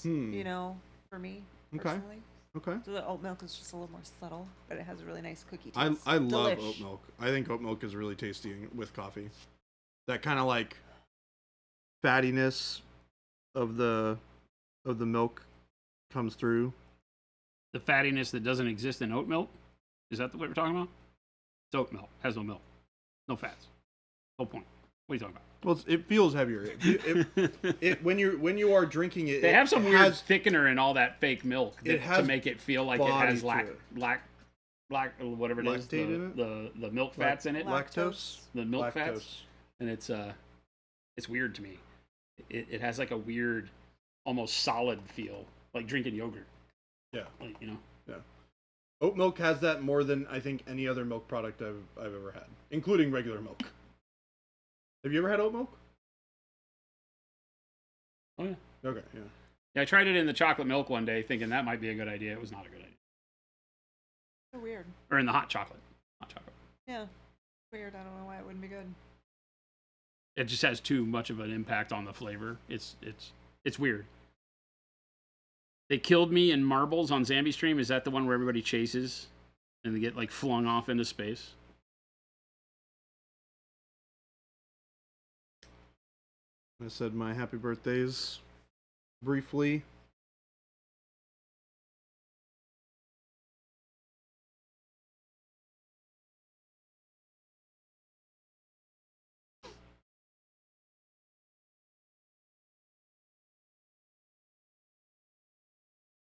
For me personally. Okay. So the oat milk is just a little more subtle, but it has a really nice cookie taste. I love oat milk. I think oat milk is really tasty with coffee. That kind of like fattiness of the milk comes through. The fattiness that doesn't exist in oat milk? Is that what we're talking about? It's oat milk. Has no milk. No fats. No point. What are you talking about? Well, it feels heavier. When you are drinking it, they have some weird thickener in all that fake milk to make it feel like it has whatever it is, the milk fats in it. Lactose. The milk fats, and it's weird to me. It has like a weird, almost solid feel, like drinking yogurt. Yeah. Like, Yeah. Oat milk has that more than I think any other milk product I've ever had, including regular milk. Have you ever had oat milk? Oh, yeah. Okay, yeah. Yeah, I tried it in the chocolate milk one day thinking that might be a good idea. It was not a good idea. So weird. Or in the hot chocolate. Yeah. Weird. I don't know why it wouldn't be good. It just has too much of an impact on the flavor. It's weird. They killed me in Marbles on Zambi Stream. Is that the one where everybody chases and they get like flung off into space? I said my happy birthdays briefly.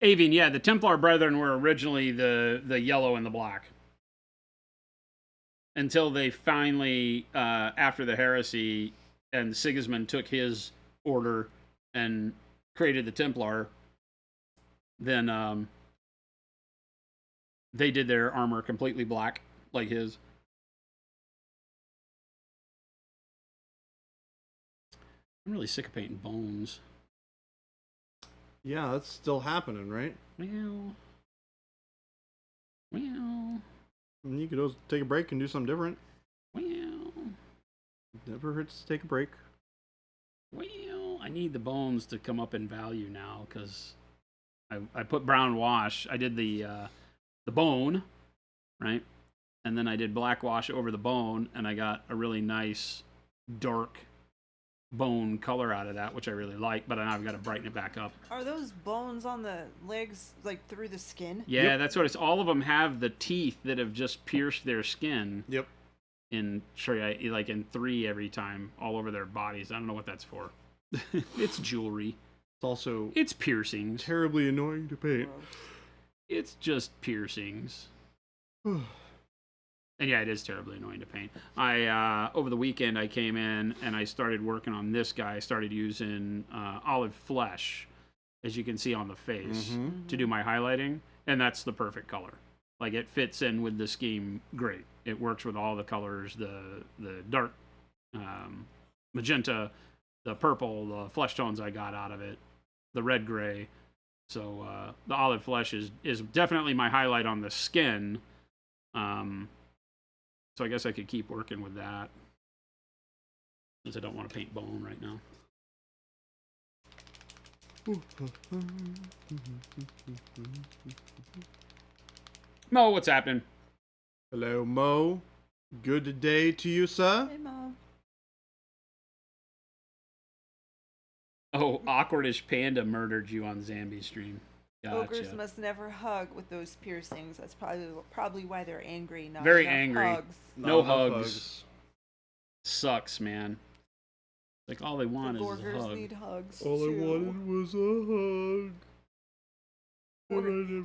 Avian, yeah, the Templar Brethren were originally the yellow and the black. Until they finally, after the heresy, and Sigismund took his order and created the Templar, then they did their armor completely black, like his. I'm really sick of painting bones. Yeah, that's still happening, right? Well. And you could always take a break and do something different. Well. Never hurts to take a break. Well, I need the bones to come up in value now because I put brown wash. I did the bone, right? And then I did black wash over the bone, and I got a really nice dark bone color out of that, which I really like, but now I've got to brighten it back up. Are those bones on the legs like through the skin? Yeah, that's what it's. All of them have the teeth that have just pierced their skin. Yep. In like in 3 every time, all over their bodies. I don't know what that's for. It's jewelry. It's also piercings. Terribly annoying to paint. It's just piercings. And yeah, it is terribly annoying to paint. I over the weekend I came in and I started working on this guy. I started using olive flesh, as you can see on the face, to do my highlighting, and that's the perfect color. Like, it fits in with the scheme great. It works with all the colors, the dark magenta, the purple, the flesh tones I got out of it, the red gray. So the olive flesh is definitely my highlight on the skin. So I guess I could keep working with that, since I don't want to paint bone right now. Mo, what's happening? Hello, Mo. Good day to you, sir. Hey, Mom. Oh, Awkwardish Panda murdered you on Zambi's stream. Gotcha. Ogres must never hug with those piercings. That's probably why they're angry. Not very enough angry. Hugs. No hugs. Sucks, man. Like, all they want is a Ogres hug. need hugs. All I too. wanted was a hug.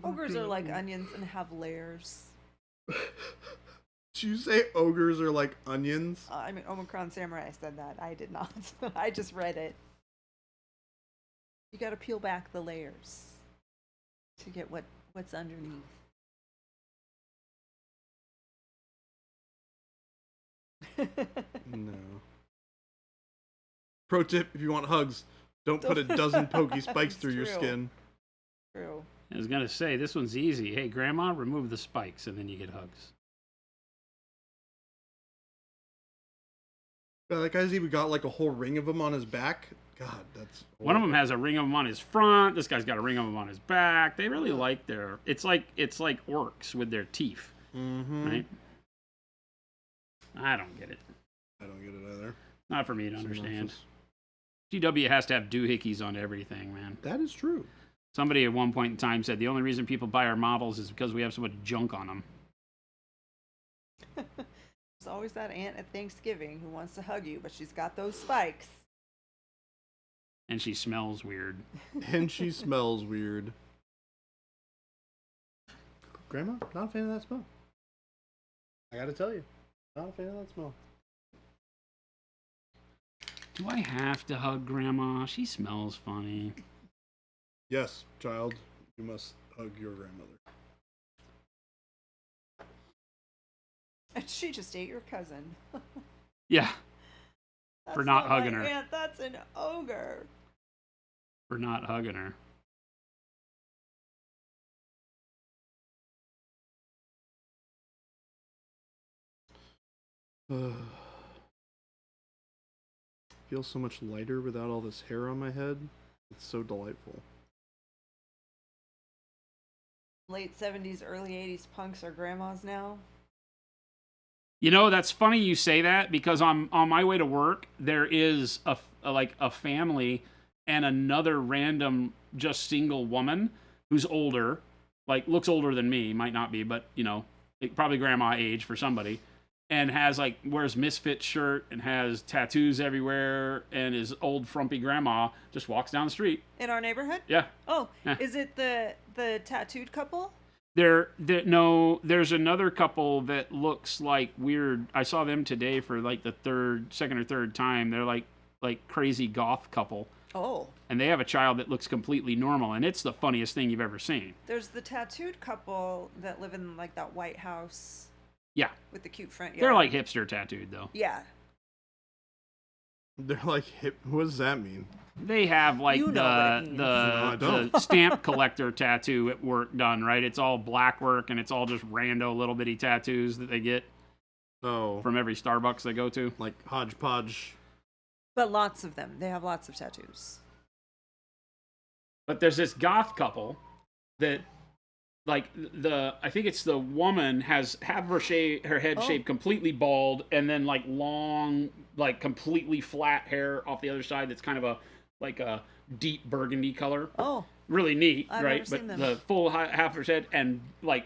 Ogres are like onions and have layers. Did you say ogres are like onions? I mean, Omicron Samurai said that. I did not. I just read it. You gotta peel back the layers to get what's underneath. No. Pro tip, if you want hugs, don't put a dozen pokey spikes through your skin. True. I was going to say, this one's easy. Hey, Grandma, remove the spikes, and then you get hugs. Yeah, that guy's even got like a whole ring of them on his back. God, that's... One of them has a ring of them on his front. This guy's got a ring of them on his back. They really like their... It's like orcs with their teeth. Right? I don't get it. I don't get it either. Not for me to understand. GW has to have doohickeys on everything, man. That is true. Somebody at one point in time said the only reason people buy our models is because we have so much junk on them. There's always that aunt at Thanksgiving who wants to hug you, but she's got those spikes. And she smells weird. And she smells weird. Grandma, not a fan of that smell. I gotta tell you, not a fan of that smell. Do I have to hug Grandma? She smells funny. Yes, child, you must hug your grandmother. And she just ate your cousin. Yeah. That's for not hugging my her. Aunt, that's an ogre. For not hugging her. Feel so much lighter without all this hair on my head. It's so delightful. Late 70s, early 80s punks are grandmas now. You know, that's funny you say that, because on my way to work, there is a family and another random just single woman who's older, like looks older than me, might not be, but you know, probably grandma age for somebody, and wears Misfit shirt and has tattoos everywhere, and his old frumpy grandma just walks down the street. In our neighborhood? Yeah. Oh, is it the tattooed couple? There's another couple that looks like weird. I saw them today for like the second or third time. They're like crazy goth couple. Oh. And they have a child that looks completely normal, and it's the funniest thing you've ever seen. There's the tattooed couple that live in like that White House. Yeah. With the cute front yard. They're like hipster tattooed though. Yeah. They're like hip. What does that mean? They have like the stamp collector tattoo at work done, right? It's all black work, and it's all just rando little bitty tattoos that they get from every Starbucks they go to. Like hodgepodge. But lots of them. They have lots of tattoos. But there's this goth couple that like I think it's the woman have her head shaved completely bald, and then like long, like completely flat hair off the other side. That's kind of a deep burgundy color. Oh, really neat, I've right? never seen But them. the full half of her head and like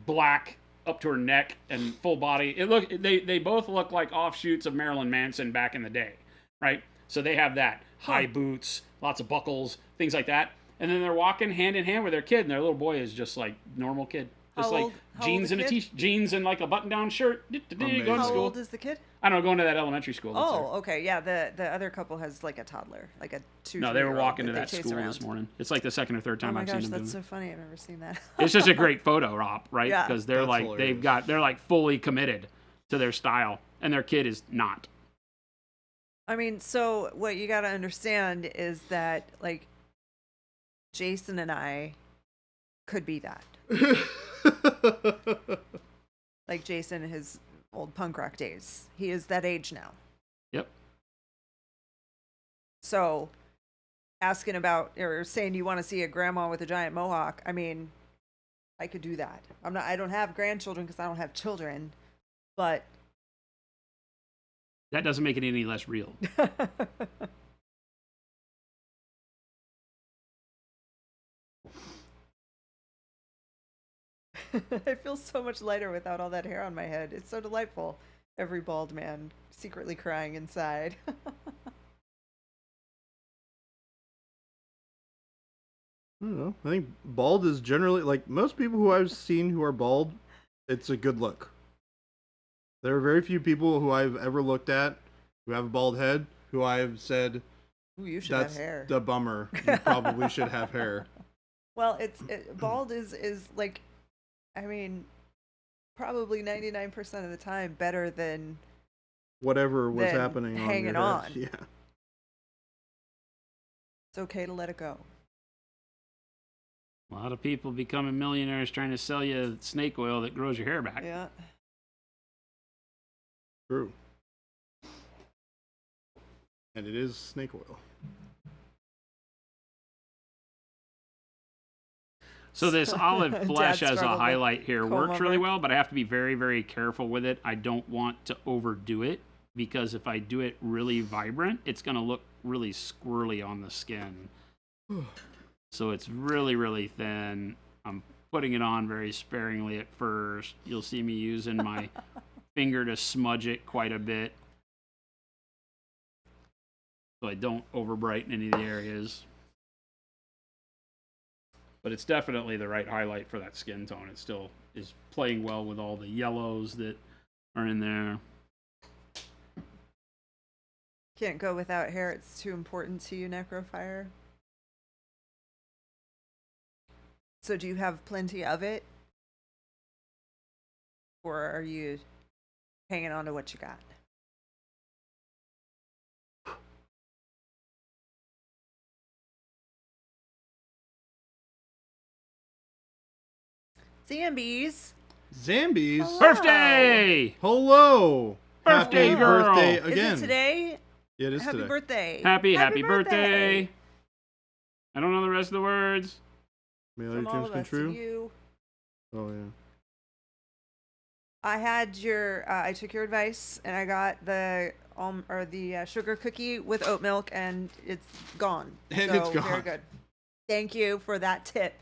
black up to her neck and full body. They both look like offshoots of Marilyn Manson back in the day, right? So they have that high boots, lots of buckles, things like that. And then they're walking hand in hand with their kid, and their little boy is just like normal kid, just like jeans and jeans and like a button-down shirt. Going to How school. old is the kid? I don't know, going to that elementary school. Okay, yeah. The other couple has like a toddler, like a 2. No, they were walking to that school this morning. It's like the second or third time I've seen them. Oh my gosh, that's so funny. I've never seen that. It's just a great photo op, right? Yeah. Because they're they're like fully committed to their style, and their kid is not. I mean, so what you got to understand is that like Jason and I could be that. Like Jason in his old punk rock days. He is that age now. Yep. So asking about or saying you want to see a grandma with a giant mohawk, I mean, I could do that. I don't have grandchildren because I don't have children, but that doesn't make it any less real. I feel so much lighter without all that hair on my head. It's so delightful. Every bald man secretly crying inside. I don't know. I think bald is generally, like, most people who I've seen who are bald, it's a good look. There are very few people who I've ever looked at who have a bald head who I've said, ooh, you should have hair. That's the bummer. You probably should have hair. Well, bald is like, I mean, probably 99% of the time better than whatever was happening hanging on. Yeah. It's okay to let it go. A lot of people becoming millionaires trying to sell you snake oil that grows your hair back. Yeah. True. And it is snake oil. So this olive flesh as a highlight here works really well, but I have to be very, very careful with it. I don't want to overdo it, because if I do it really vibrant, it's going to look really squirrely on the skin. So it's really, really thin. I'm putting it on very sparingly at first. You'll see me using my finger to smudge it quite a bit, so I don't over brighten any of the areas. But it's definitely the right highlight for that skin tone. It still is playing well with all the yellows that are in there. Can't go without hair. It's too important to you, Necrofire. So do you have plenty of it? Or are you hanging on to what you got? Zambies. Zambies? Hello. Birthday! Hello! Birthday Happy girl! birthday again. Is it today? Yeah, it is Happy today. birthday. Happy birthday! I don't know the rest of the words. May all your From all dreams of come us to true. you. Oh, yeah. I had I took your advice and I got the sugar cookie with oat milk, and it's gone. And so, it's gone. Very good. Thank you for that tip.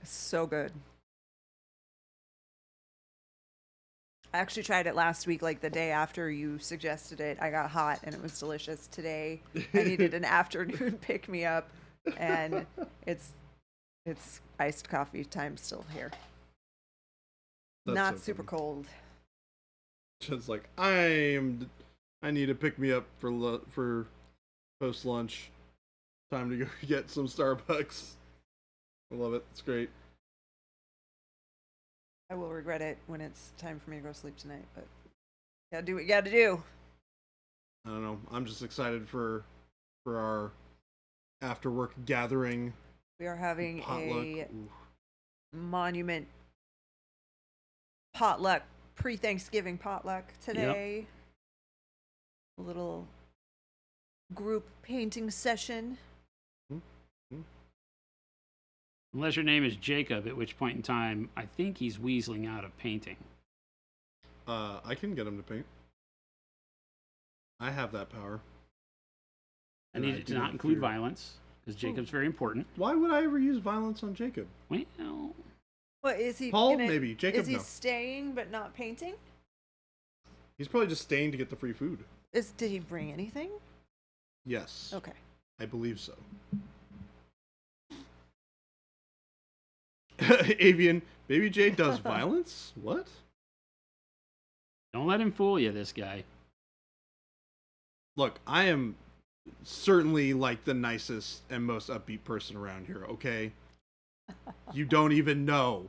So good. I actually tried it last week, like the day after you suggested it. I got hot and it was delicious. Today I needed an afternoon pick me up, and it's iced coffee time still here. That's Not so super funny. cold. Just like, I need to pick me up for post lunch. Time to go get some Starbucks. I love it. It's great. I will regret it when it's time for me to go to sleep tonight, but gotta do what you gotta do. I don't know. I'm just excited for our after work gathering. We are having Potluck. a monument potluck pre-Thanksgiving potluck today. Yep. A little group painting session. Unless your name is Jacob, at which point in time I think he's weaseling out of painting. I can get him to paint. I have that power. I need it to not include violence, because Jacob's very important. Why would I ever use violence on Jacob? Well, what is he? Paul, maybe. Jacob, is he staying but not painting? He's probably just staying to get the free food. Did he bring anything? Yes. Okay. I believe so. Avian, Baby J does violence? What? Don't let him fool you, this guy. Look, I am certainly like the nicest and most upbeat person around here, okay? You don't even know.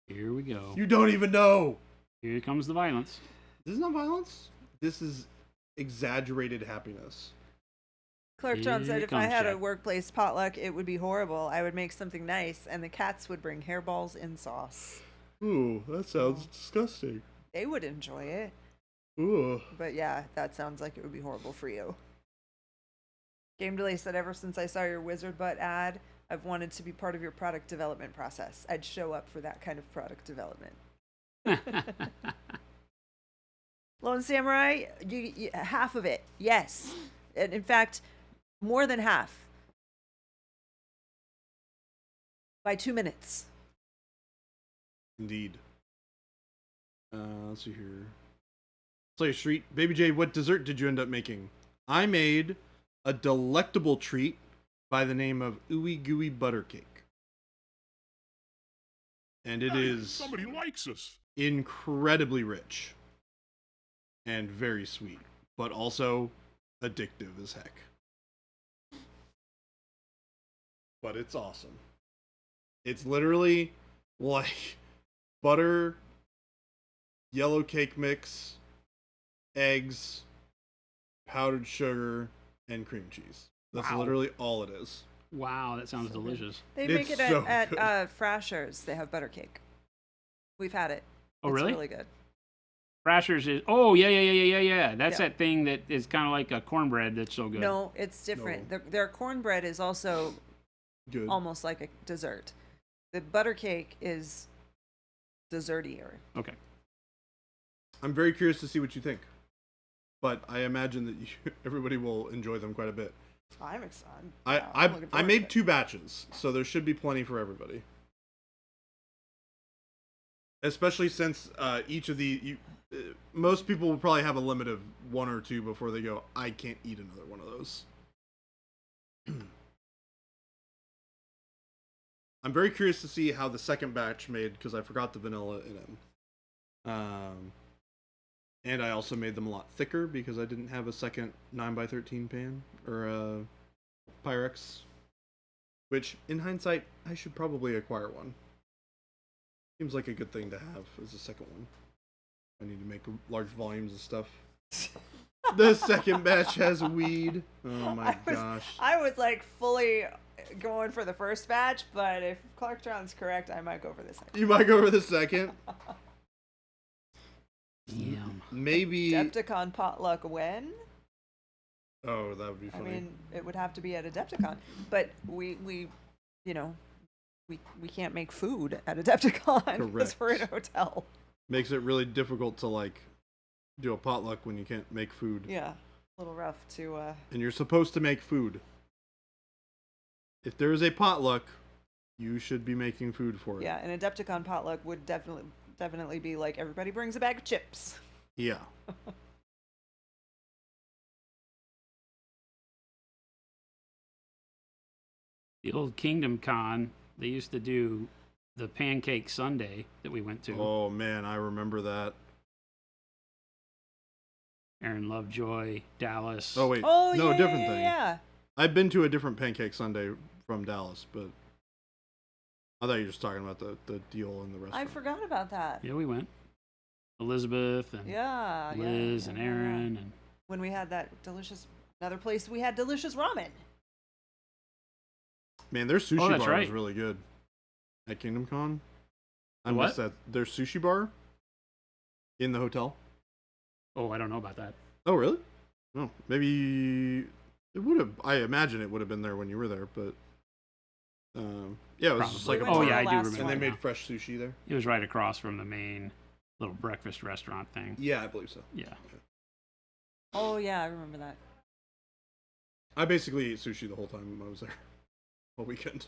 Here we go. You don't even know. Here comes the violence. This is not violence. This is exaggerated happiness. Clark John said if I had a workplace potluck, it would be horrible. I would make something nice, and the cats would bring hairballs in sauce. Ooh, that sounds disgusting. They would enjoy it. Ooh. But yeah, that sounds like it would be horrible for you. Game Delay said, ever since I saw your Wizard Butt ad, I've wanted to be part of your product development process. I'd show up for that kind of product development. Lone Samurai, you, half of it, yes. And in fact, more than half. By 2 minutes. Indeed. Let's see here. Slayer Street. Baby J, what dessert did you end up making? I made a delectable treat by the name of Ooey Gooey Butter Cake. And it is somebody likes us. Incredibly rich. And very sweet. But also addictive as heck. But it's awesome. It's literally like butter, yellow cake mix, eggs, powdered sugar, and cream cheese. That's literally all it is. Wow, that sounds delicious. They make it at Frasher's. They have butter cake. We've had it. Oh, it's really? Really good. Frasher's is. Oh, yeah. That's that thing that is kind of like a cornbread that's so good. No, it's different. No. Their cornbread is also good, almost like a dessert. The butter cake is dessertier. Okay. I'm very curious to see what you think, but I imagine that everybody will enjoy them quite a bit. I'm excited. I made 2 batches, so there should be plenty for everybody. Especially since each of the most people will probably have a limit of 1 or 2 before they go, I can't eat another one of those. I'm very curious to see how the second batch made, because I forgot the vanilla in them. And I also made them a lot thicker because I didn't have a second 9x13 pan or Pyrex, which in hindsight I should probably acquire one. Seems like a good thing to have as a second one. I need to make large volumes of stuff. The second batch has weed. Oh my gosh. I was like fully going for the first batch, but if Clark John's correct, I might go for the second. You might go for the second? Yum. Maybe. Adepticon potluck when? Oh, that would be funny. I mean, it would have to be at Adepticon, but we you know, we can't make food at Adepticon because we're in a hotel. Makes it really difficult to like do a potluck when you can't make food. Yeah, a little rough to. And you're supposed to make food. If there is a potluck, you should be making food for it. Yeah, an Adepticon potluck would definitely be like everybody brings a bag of chips. Yeah. The old Kingdom Con, they used to do the Pancake Sunday that we went to. Oh man, I remember that. Aaron Lovejoy, Dallas. Oh wait, no, yeah, different thing. Yeah. I've been to a different Pancake Sunday from Dallas, but I thought you were just talking about the deal in the restaurant. I forgot about that. Yeah, we went. Elizabeth and Liz and Aaron and when we had that another place we had delicious ramen. Man, their sushi bar was really good at Kingdom Con. I missed that. Their sushi bar In the hotel? Oh, I don't know about that. Oh, really? Oh, maybe it would have. I imagine it would have been there when you were there, but yeah, it was just like oh yeah, I do remember. And they made fresh sushi there. It was right across from the main little breakfast restaurant thing. Yeah, I believe so. Yeah. Oh yeah, I remember that. I basically ate sushi the whole time I was there, all weekend.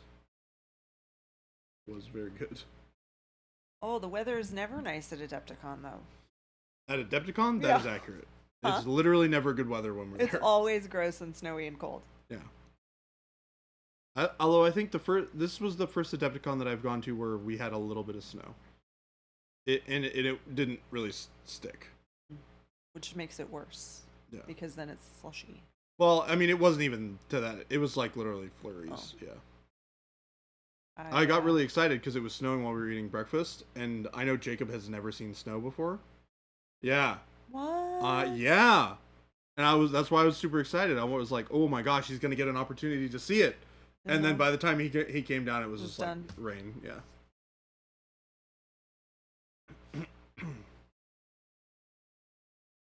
It was very good. Oh, the weather is never nice at Adepticon, though. At Adepticon, that is accurate. Huh? It's literally never good weather when we're there. It's always gross and snowy and cold. Yeah. Although I think this was the first Adepticon that I've gone to where we had a little bit of snow. It didn't really stick. Which makes it worse. Yeah. Because then it's slushy. Well, I mean, it wasn't even to that. It was like literally flurries. Oh. Yeah. I got really excited because it was snowing while we were eating breakfast, and I know Jacob has never seen snow before. Yeah. What? Yeah. And that's why I was super excited. I was like, oh my gosh, he's gonna get an opportunity to see it. And then by the time he came down, it was just done. Like rain. Yeah.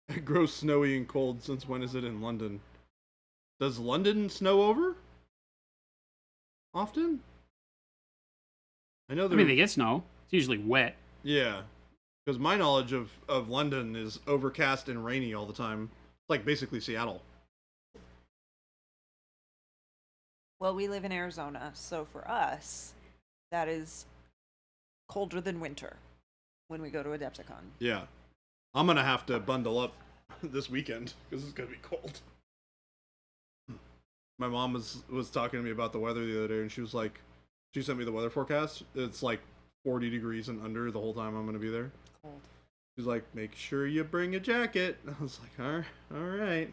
It grows snowy and cold. Since when is it in London? Does London snow over? Often? I mean, they get snow. It's usually wet. Yeah. Because my knowledge of London is overcast and rainy all the time. Like basically Seattle. Well, we live in Arizona, so for us, that is colder than winter when we go to Adepticon. Yeah. I'm going to have to bundle up this weekend because it's going to be cold. My mom was talking to me about the weather the other day, and she was like, she sent me the weather forecast. It's like 40 degrees and under the whole time I'm going to be there. Cold. She's like, make sure you bring a jacket. I was like, all right.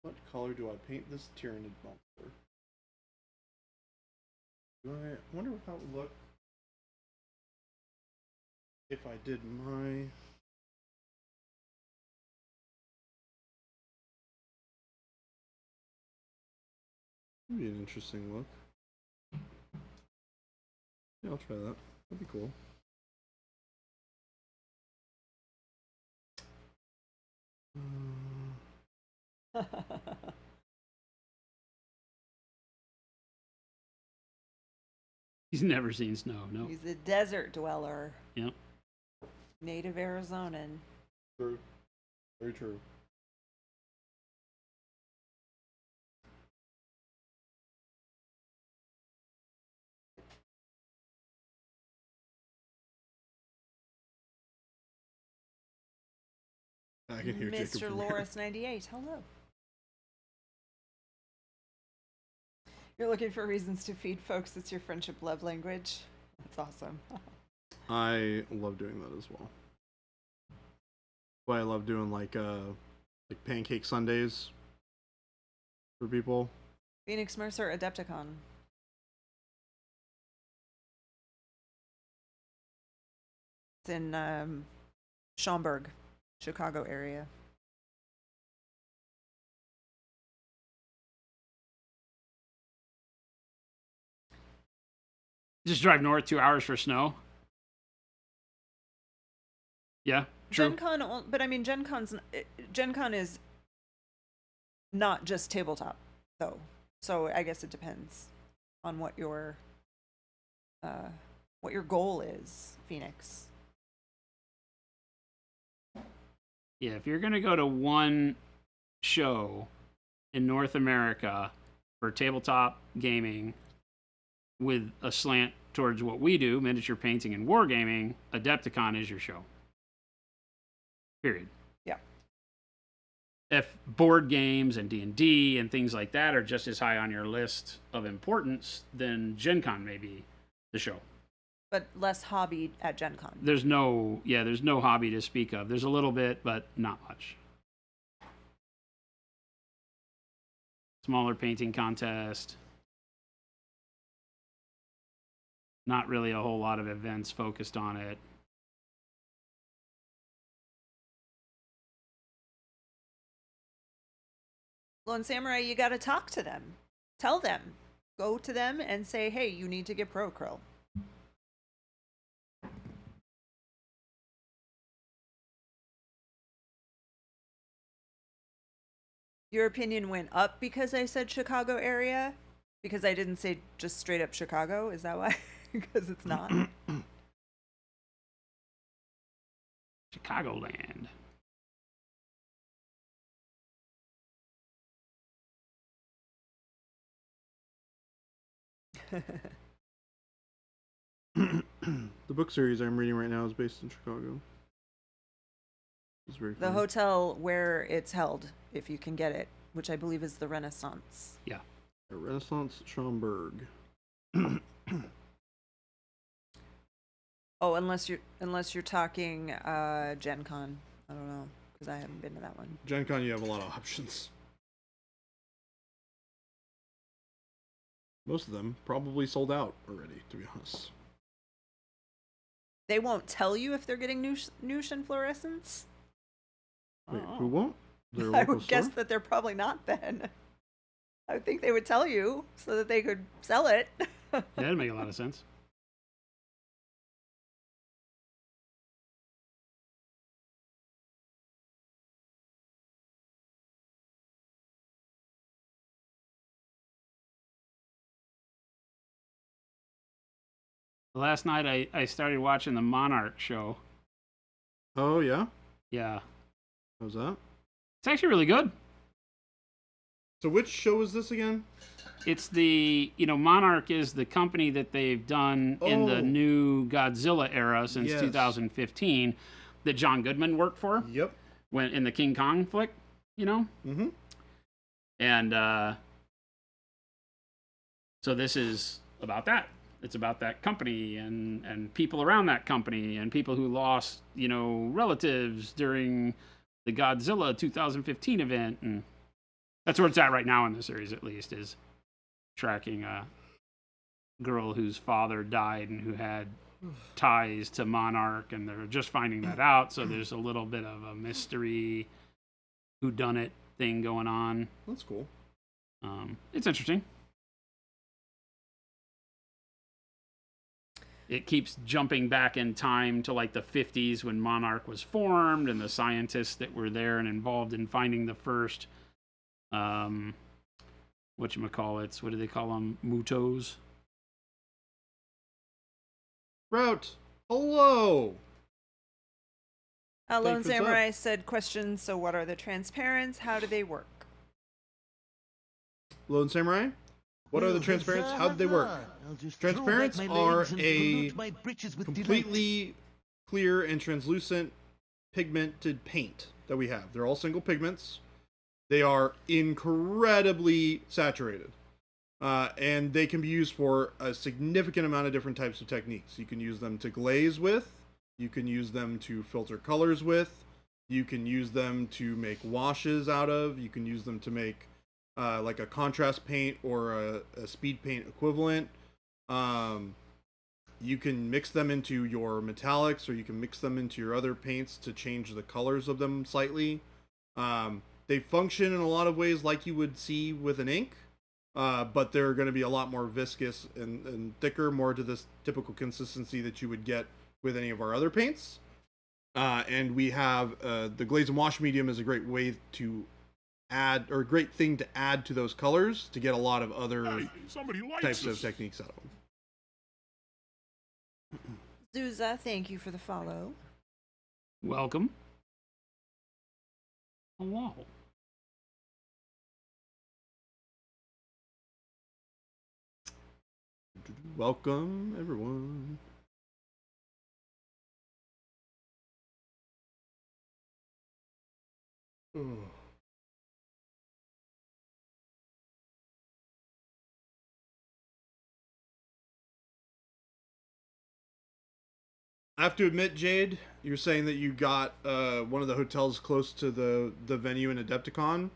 What color do I paint this Tyranid monster? I wonder how it would look if I did my... That'd be an interesting look. Yeah, I'll try that. That'd be cool. He's never seen snow, no. He's a desert dweller. Yep. Native Arizonan. True. Very true. I can hear Mr. Jacob Loris 98, hello. You're looking for reasons to feed folks. It's your friendship love language. That's awesome. I love doing that as well. Why I love doing like pancake sundaes for people. Phoenix Mercer Adepticon. It's in Schaumburg, Chicago area. Just drive north 2 hours for snow. Yeah, true. Gen Con, but I mean, Gen Con is not just tabletop, though. So I guess it depends on what your goal is, Phoenix. Yeah, if you're gonna go to one show in North America for tabletop gaming with a slant towards what we do, miniature painting and wargaming, Adepticon is your show. Period. Yeah. If board games and D&D and things like that are just as high on your list of importance, then Gen Con may be the show. But less hobby at Gen Con. There's no hobby to speak of. There's a little bit, but not much. Smaller painting contest. Not really a whole lot of events focused on it. Lone Samurai, you got to talk to them. Tell them. go to them and say, hey, you need to get Pro Acryl. Your opinion went up because I said Chicago area? Because I didn't say just straight up Chicago? Is that why? Because it's not. Chicagoland. The book series I'm reading right now is based in Chicago. It's very the hotel where it's held, if you can get it, which I believe is the Renaissance. Yeah. The Renaissance Schaumburg. Oh, unless you're talking Gen Con. I don't know, because I haven't been to that one. Gen Con, you have a lot of options. Most of them probably sold out already, to be honest. They won't tell you if they're getting Newsh and Fluorescents? Wait, who won't? I would guess that they're probably not then. I would think they would tell you so that they could sell it. Yeah, that'd make a lot of sense. Last night I started watching the Monarch show. Oh, yeah? Yeah. How's that? It's actually really good. So which show is this again? It's the, Monarch is the company that they've done in the new Godzilla era since 2015 that John Goodman worked for. Yep. When in the King Kong flick, Mm-hmm. And so this is about that. It's about that company and people around that company and people who lost, relatives during the Godzilla 2015 event. And that's where it's at right now in the series, at least, is tracking a girl whose father died and who had ties to Monarch, and they're just finding that out. So there's a little bit of a mystery whodunit thing going on. That's cool. It's interesting. It keeps jumping back in time to like the 50s when Monarch was formed and the scientists that were there and involved in finding the first, whatchamacallits, what do they call them? Mutos? Route. Hello. Lone Samurai said, question, so what are the transparents? How do they work? Lone Samurai? What are the transparents? How do they work? Transparents are a completely clear and translucent pigmented paint that we have. They're all single pigments. They are incredibly saturated. And they can be used for a significant amount of different types of techniques. You can use them to glaze with. You can use them to filter colors with. You can use them to make washes out of. You can use them to make like a contrast paint or a speed paint equivalent. You can mix them into your metallics, or you can mix them into your other paints to change the colors of them slightly. They function in a lot of ways like you would see with an ink, but they're going to be a lot more viscous and thicker, more to this typical consistency that you would get with any of our other paints. And we have the glaze and wash medium is a great way to add, or a great thing to add to those colors to get a lot of other types of techniques out of them. Zuza, thank you for the follow. Welcome. Hello. Welcome, everyone. I have to admit, Jade, you're saying that you got one of the hotels close to the venue in Adepticon.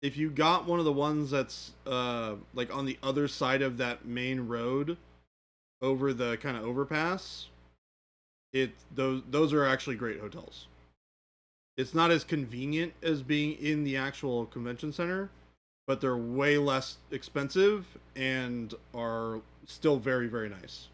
If you got one of the ones that's like on the other side of that main road, over the kind of overpass, those are actually great hotels. It's not as convenient as being in the actual convention center, but they're way less expensive and are still very, very nice.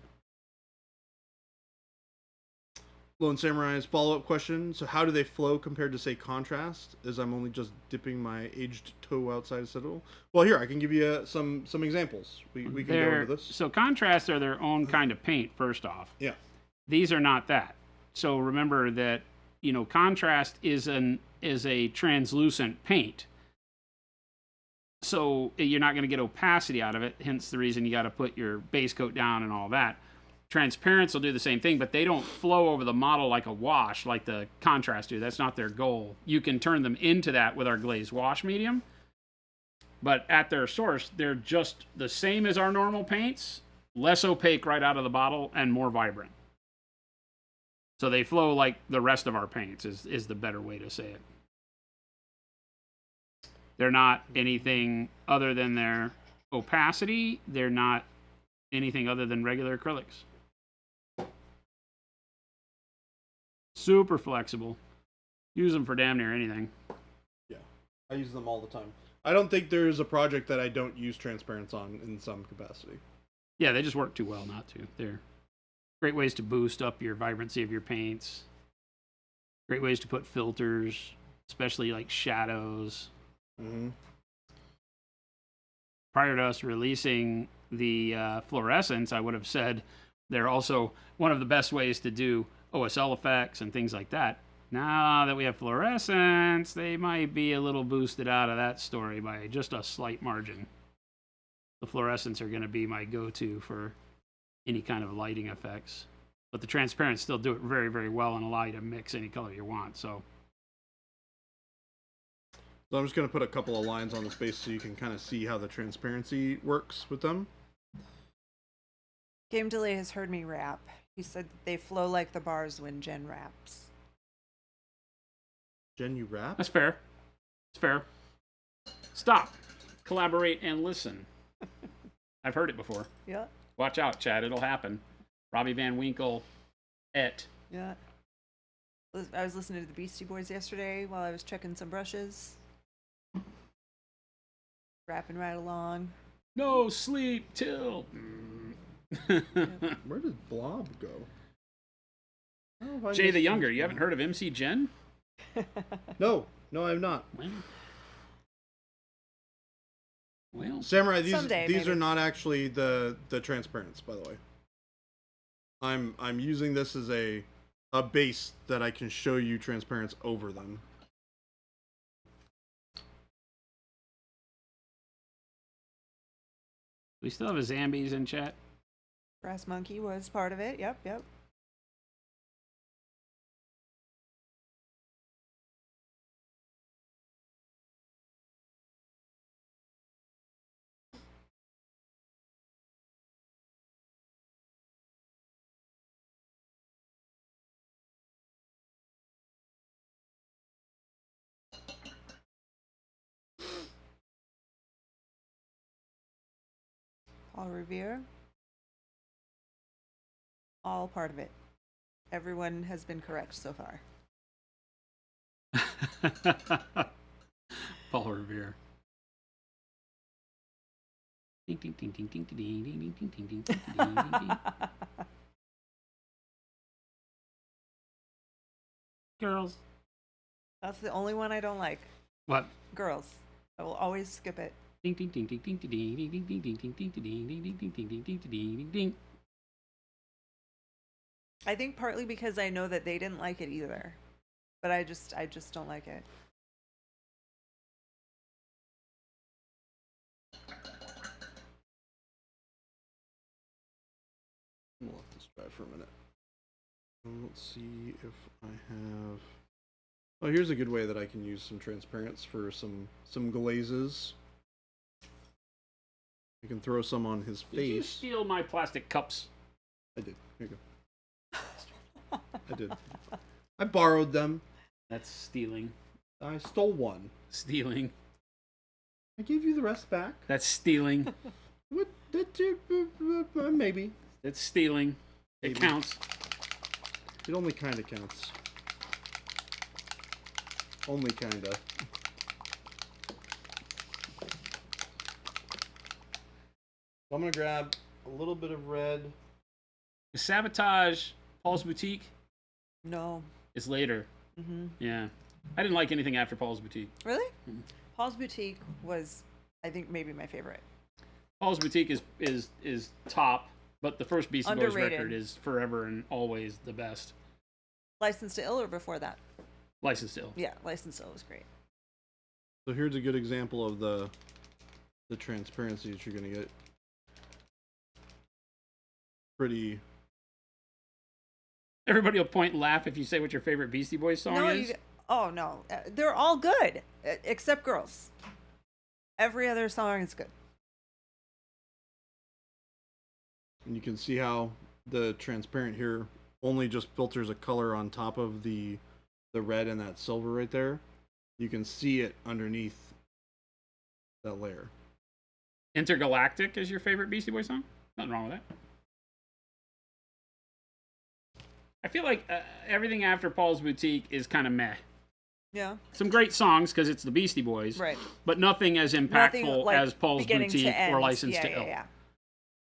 Lone Samurai's follow-up question. So how do they flow compared to, say, contrast, as I'm only just dipping my aged toe outside of Citadel? Well, here, I can give you some examples. We can go over this. So contrast are their own kind of paint, first off. Yeah. These are not that. So remember that, contrast is a translucent paint. So you're not going to get opacity out of it, hence the reason you got to put your base coat down and all that. Transparents will do the same thing, but they don't flow over the model like a wash, like the contrast do. That's not their goal. You can turn them into that with our glazed wash medium, but at their source, they're just the same as our normal paints, less opaque right out of the bottle and more vibrant. So they flow like the rest of our paints is the better way to say it. They're not anything other than their opacity. They're not anything other than regular acrylics. Super flexible. Use them for damn near anything. Yeah, I use them all the time. I don't think there's a project that I don't use transparents on in some capacity. Yeah, they just work too well not to. They're great ways to boost up your vibrancy of your paints. Great ways to put filters, especially like shadows. Mm-hmm. Prior to us releasing the Fluorescents, I would have said they're also one of the best ways to do OSL effects and things like that. Now that we have Fluorescents, they might be a little boosted out of that story by just a slight margin. The Fluorescents are going to be my go-to for any kind of lighting effects. But the transparents still do it very, very well and allow you to mix any color you want. So I'm just going to put a couple of lines on the space so you can kind of see how the transparency works with them. Game Delay has heard me rap. He said that they flow like the bars when Jen raps. Jen, you rap? That's fair. It's fair. Stop. Collaborate and listen. I've heard it before. Yeah. Watch out, Chad. It'll happen. Robbie Van Winkle, Yeah. I was listening to the Beastie Boys yesterday while I was checking some brushes. Rapping right along. No sleep till. Where did Blob go? Jay the Younger, you haven't heard of MC Jen? No, I have not. Well, Samurai, someday, these maybe. are not actually the transparents, by the way. I'm using this as a base that I can show you transparents over them. we still have a Zambies in chat. Brass Monkey was part of it. Yep. Paul Revere. All part of it. Everyone has been correct so far. Paul Revere. Ding ding ding ding ding ding ding ding ding ding ding ding ding. Girls. That's the only one I don't like. What? Girls. I will always skip it. Ding ding ding ding ding ding ding ding ding ding ding ding ding ding ding ding ding ding ding ding. I think partly because I know that they didn't like it either. But I just don't like it. We'll let this dry for a minute. Let's see if I have... Oh, here's a good way that I can use some transparents for some glazes. You can throw some on his face. Did you steal my plastic cups? I did. Here you go. I did. I borrowed them. That's stealing. I stole one. Stealing. I gave you the rest back. That's stealing. What? Maybe. It's stealing. It Maybe. counts. It only kind of counts. Only kind of. I'm going to grab a little bit of red. Sabotage Paul's Boutique? No. It's later. Mm-hmm. Yeah. I didn't like anything after Paul's Boutique. Really? Mm-hmm. Paul's Boutique was, I think, maybe my favorite. Paul's Boutique is top, but the first Beastie Boys record is forever and always the best. License to Ill or before that? License to Ill. Yeah, License to Ill was great. So here's a good example of the transparency that you're going to get. Pretty. Everybody will point and laugh if you say what your favorite Beastie Boys song is. Oh, no. They're all good, except Girls. Every other song is good. And you can see how the transparent here only just filters a color on top of the red and that silver right there. You can see it underneath that layer. Intergalactic is your favorite Beastie Boys song? Nothing wrong with that. I feel like everything after Paul's Boutique is kind of meh. Yeah. Some great songs because it's the Beastie Boys. Right. But nothing as impactful as Paul's Boutique or License to Ill. Yeah.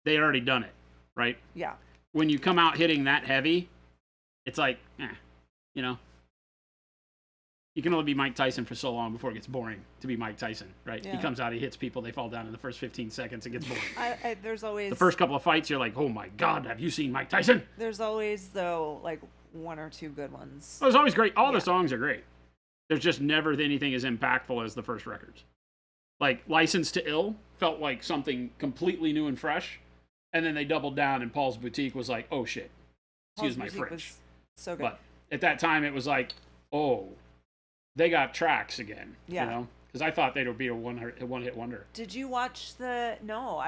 They had already done it, right? Yeah. When you come out hitting that heavy, it's like, you know. You can only be Mike Tyson for so long before it gets boring to be Mike Tyson, right? Yeah. He comes out, he hits people, they fall down in the first 15 seconds, it gets boring. There's always... The first couple of fights, you're like, oh my God, have you seen Mike Tyson? There's always, though, like one or two good ones. Oh, it's always great. All the songs are great. There's just never anything as impactful as the first records. Like, License to Ill felt like something completely new and fresh, and then they doubled down, and Paul's Boutique was like, oh shit. Excuse my French. Was so good. But at that time, it was like, oh, they got tracks again. Yeah. You know? Because I thought they'd be a one-hit wonder. Did you watch the... No,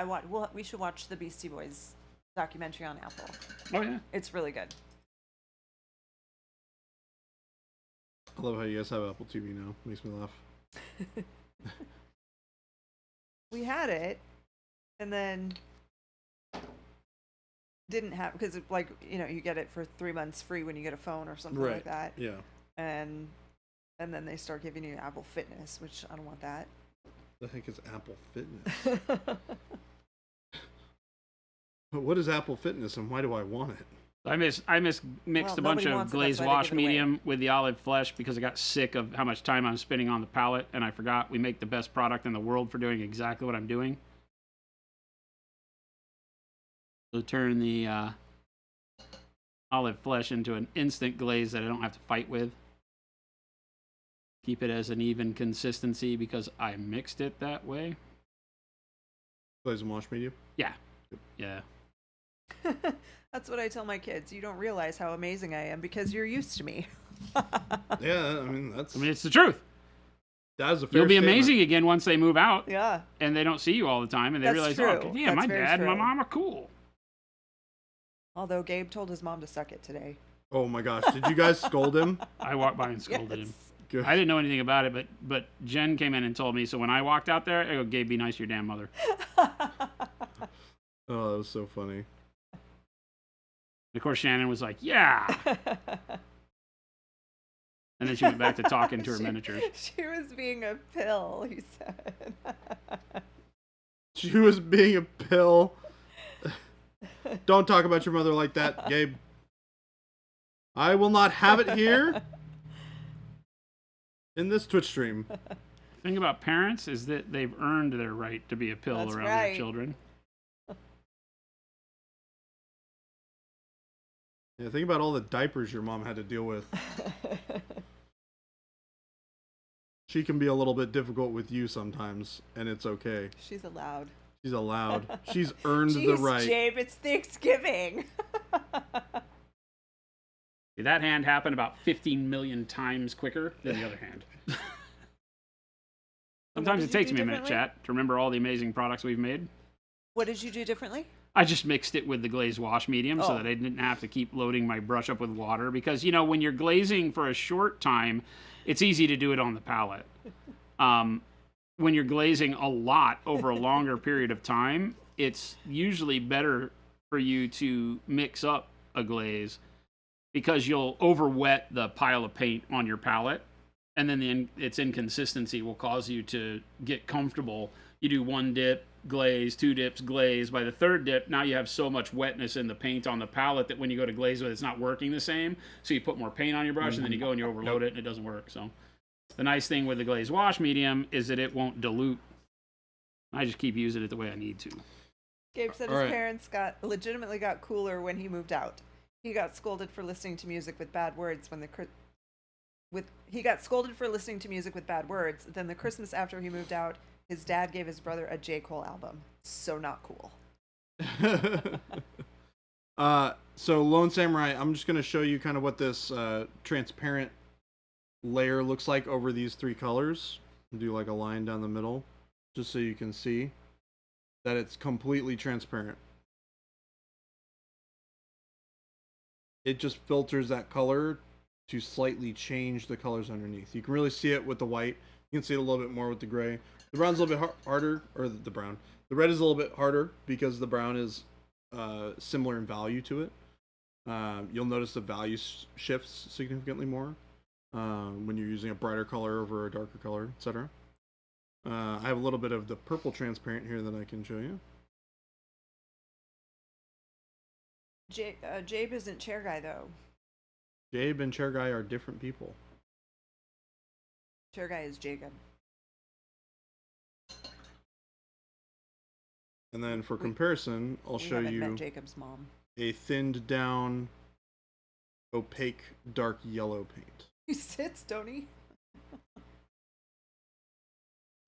we should watch the Beastie Boys documentary on Apple. Oh, yeah. It's really good. I love how you guys have Apple TV now. Makes me laugh. We had it, and then didn't have... Because, like, you know, you get it for 3 months free when you get a phone or something like that. Yeah. And then they start giving you Apple Fitness, which I don't want that. The heck is Apple Fitness? But what is Apple Fitness and why do I want it? I mixed a bunch of glazed wash medium with the olive flesh because I got sick of how much time I'm spending on the palette, and I forgot we make the best product in the world for doing exactly what I'm doing. So turn the olive flesh into an instant glaze that I don't have to fight with. Keep it as an even consistency because I mixed it that way. Glaze and wash medium? Yeah. Yeah. That's what I tell my kids. You don't realize how amazing I am because you're used to me. Yeah, I mean, it's the truth. That is a fair You'll be statement. amazing again once they move out. Yeah. And they don't see you all the time and they realize, true. oh, yeah, my dad and my mom are cool. Although Gabe told his mom to suck it today. Oh my gosh. Did you guys scold him? I walked by and scolded him. Good. I didn't know anything about it, but Jen came in and told me. So when I walked out there, I go, Gabe, be nice to your damn mother. Oh, that was so funny. And of course, Shannon was like, yeah. And then she went back to talking to her miniatures. She was being a pill, he said. She was being a pill. Don't talk about your mother like that, Gabe. I will not have it here in this Twitch stream. The thing about parents is that they've earned their right to be a pill around their children. Yeah, think about all the diapers your mom had to deal with. She can be a little bit difficult with you sometimes, and it's okay. She's allowed. She's allowed. She's earned the right. Jabe, it's Thanksgiving. That hand happened about 15 million times quicker than the other hand. Sometimes it takes me a minute, chat, to remember all the amazing products we've made. What did you do differently? I just mixed it with the glazed wash medium so that I didn't have to keep loading my brush up with water. Because, you know, when you're glazing for a short time, it's easy to do it on the palette. When you're glazing a lot over a longer period of time, it's usually better for you to mix up a glaze because you'll over-wet the pile of paint on your palette, and then its inconsistency will cause you to get comfortable. You do one dip, glaze, 2 dips, glaze. By the 3rd dip, now you have so much wetness in the paint on the palette that when you go to glaze with it, it's not working the same. So you put more paint on your brush, and then you go and you overload it, and it doesn't work. So the nice thing with the glaze wash medium is that it won't dilute. I just keep using it the way I need to. Gabe said his parents legitimately got cooler when he moved out. He got scolded for listening to music with bad words when he got scolded for listening to music with bad words. Then the Christmas after he moved out, his dad gave his brother a J. Cole album. So not cool. So Lone Samurai, I'm just going to show you kind of what this transparent layer looks like over these 3 colors. I'll do like a line down the middle, just so you can see that it's completely transparent. It just filters that color to slightly change the colors underneath. You can really see it with the white. You can see it a little bit more with the gray. The brown's a little bit harder, or the brown. The red is a little bit harder because the brown is similar in value to it. You'll notice the value shifts significantly more when you're using a brighter color over a darker color, etc. I have a little bit of the purple transparent here that I can show you. Jabe isn't Chair Guy, though. Jabe and Chair Guy are different people. Chair Guy is Jacob. And then for comparison, I'll show you met Jacob's mom. A thinned down, opaque, dark yellow paint. He sits, don't he?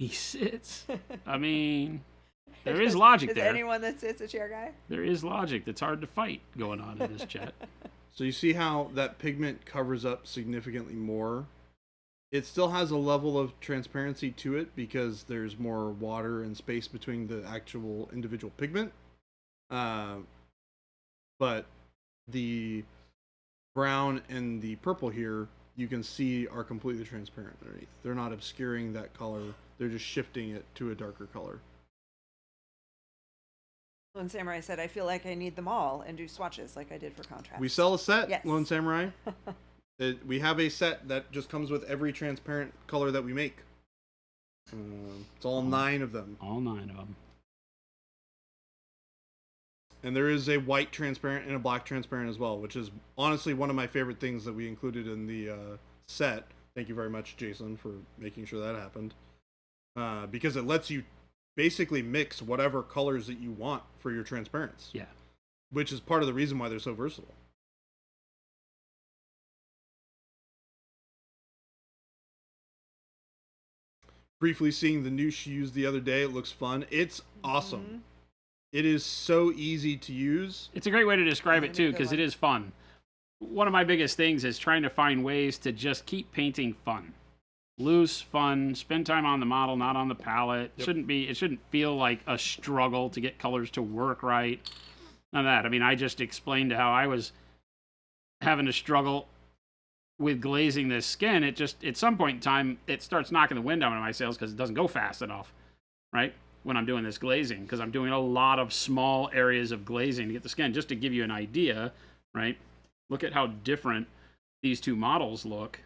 He sits. I mean, there is logic there. Is anyone that sits a Chair Guy? There is logic that's hard to fight going on in this chat. So you see how that pigment covers up significantly more. It still has a level of transparency to it because there's more water and space between the actual individual pigment. But the brown and the purple here, you can see are completely transparent underneath. They're not obscuring that color. They're just shifting it to a darker color. Lone Samurai said, I feel like I need them all and do swatches like I did for contrast. We sell a set, yes. Lone Samurai. We have a set that just comes with every transparent color that we make. It's all 9 of them. All 9 of them. And there is a white transparent and a black transparent as well, which is honestly one of my favorite things that we included in the set. Thank you very much, Jason, for making sure that happened. Because it lets you basically mix whatever colors that you want for your transparents. Yeah. Which is part of the reason why they're so versatile. Briefly seeing the Newsh used the other day, it looks fun. It's awesome. Mm-hmm. It is so easy to use. It's a great way to describe it too, because it is fun. One of my biggest things is trying to find ways to just keep painting fun. Loose, fun, spend time on the model, not on the palette. Yep. It shouldn't feel like a struggle to get colors to work right. None of that. I mean, I just explained how I was having to struggle with glazing this skin. It just, at some point in time, it starts knocking the wind out of my sails because it doesn't go fast enough, right? When I'm doing this glazing, because I'm doing a lot of small areas of glazing to get the skin. Just to give you an idea, right? Look at how different these 2 models look,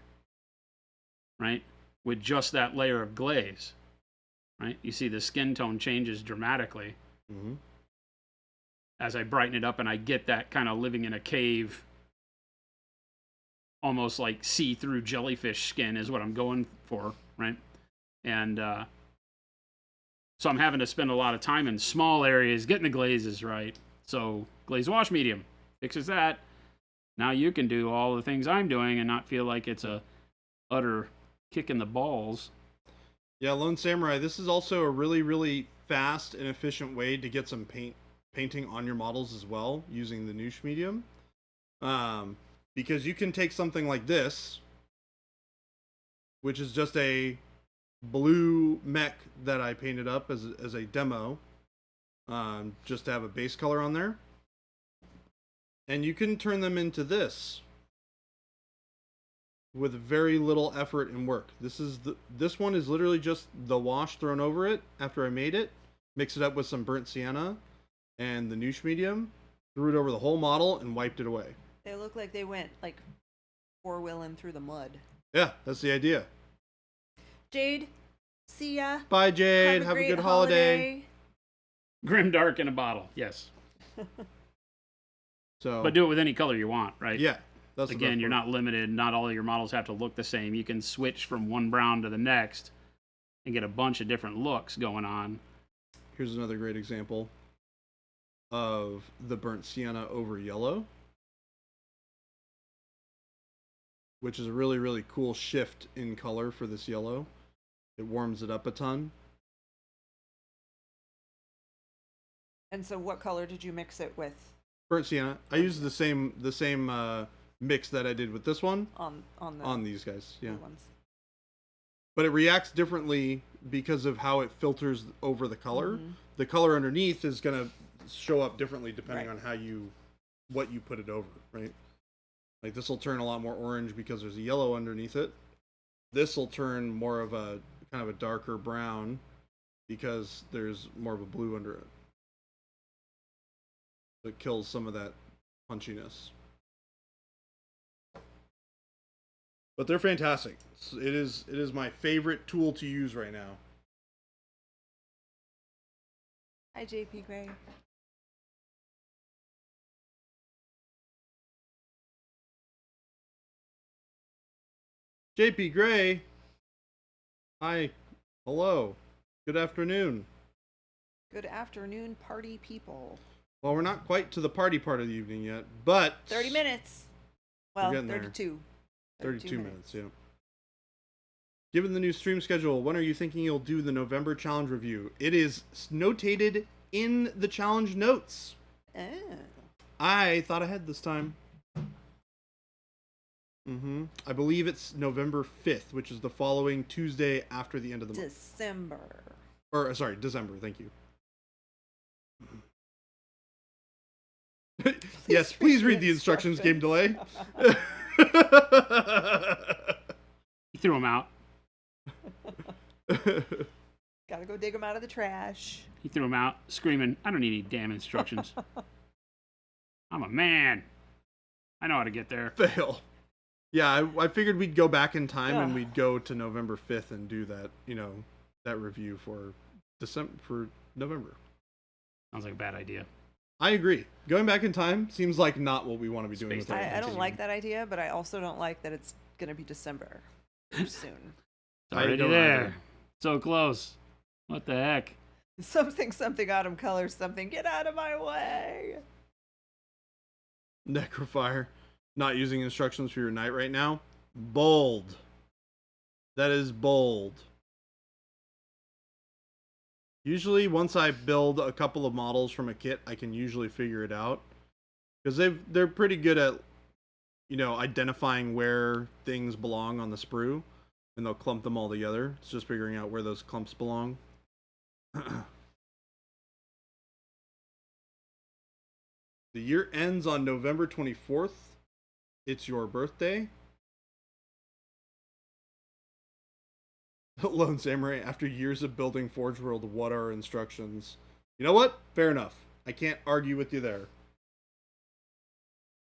right? With just that layer of glaze, right? You see the skin tone changes dramatically as I brighten it up, and I get that kind of living in a cave, almost like see-through jellyfish skin is what I'm going for, right? And so I'm having to spend a lot of time in small areas getting the glazes right. So glaze wash medium fixes that. Now you can do all the things I'm doing and not feel like it's a utter kick in the balls. Yeah, Lone Samurai, this is also a really, really fast and efficient way to get some painting on your models as well, using the Newsh medium. Because you can take something like this, which is just a blue mech that I painted up as a demo, just to have a base color on there. And you can turn them into this with very little effort and work. This one is literally just the wash thrown over it after I made it, mix it up with some burnt sienna and the Newsh medium, threw it over the whole model and wiped it away. They look like they went like 4-wheeling through the mud. Yeah, that's the idea. Jade, see ya. Bye, Jade. Have a good holiday. Grimdark in a bottle, yes. But do it with any color you want, right? Yeah. Again, you're not limited. Not all of your models have to look the same. You can switch from one brown to the next and get a bunch of different looks going on. Here's another great example of the burnt sienna over yellow, which is a really, really cool shift in color for this yellow. It warms it up a ton. And so what color did you mix it with? Burnt sienna. I used the same mix that I did with this one on these guys. Yeah. Ones. But it reacts differently because of how it filters over the color. Mm-hmm. The color underneath is going to show up differently depending on what you put it over, right? Like this will turn a lot more orange because there's a yellow underneath it. This will turn more of a kind of a darker brown because there's more of a blue under it. So it kills some of that punchiness. But they're fantastic. It is my favorite tool to use right now. Hi, JP Gray. JP Gray. Hi. Hello. Good afternoon. Good afternoon, party people. Well, we're not quite to the party part of the evening yet, but 30 minutes. Well, 32. 32 minutes, yeah. Given the new stream schedule, when are you thinking you'll do the November challenge review? It is notated in the challenge notes. Oh. I thought ahead this time. I believe it's November 5th, which is the following Tuesday after the end of the month. December. December, thank you. Yes, please read the instructions, Game Delay. He threw them out. Gotta go dig them out of the trash. He threw them out, screaming, I don't need any damn instructions. I'm a man. I know how to get there. Fail. Yeah, I figured we'd go back in time and we'd go to November 5th and do that, that review for November. Sounds like a bad idea. I agree. Going back in time seems like not what we want to be doing with our I don't like that idea, but I also don't like that it's going to be December soon. It's already there. So close. What the heck? Something autumn color something. Get out of my way. Necrofire. Not using instructions for your knight right now. Bold. That is bold. Usually, once I build a couple of models from a kit, I can usually figure it out. Because they're pretty good at, identifying where things belong on the sprue. And they'll clump them all together. It's just figuring out where those clumps belong. The year ends on November 24th. It's your birthday. Lone Samurai, after years of building Forge World, what are instructions? You know what? Fair enough. I can't argue with you there.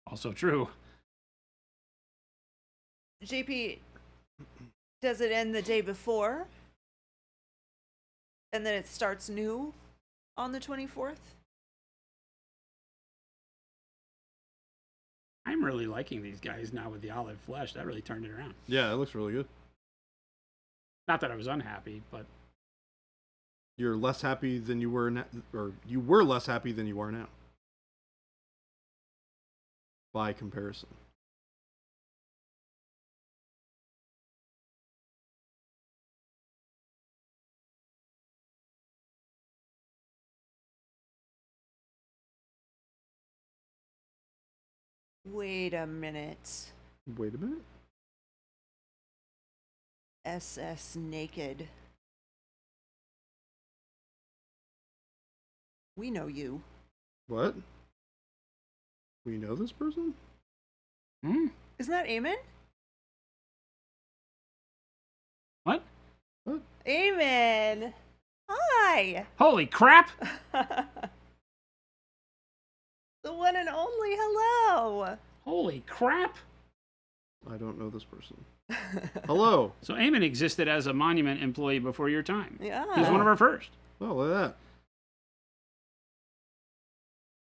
Also true. JP, does it end the day before? And then it starts new on the 24th? I'm really liking these guys now with the olive flesh. That really turned it around. Yeah, it looks really good. Not that I was unhappy, but you're less happy than you were or you were less happy than you are now. By comparison. Wait a minute. SS Naked. We know you. What? We know this person? Isn't that Eamon? What? Eamon! Hi! Holy crap! The one and only hello! Holy crap! I don't know this person. Hello. So Eamon existed as a monument employee before your time. Yeah. He was one of our first. Oh, look at that.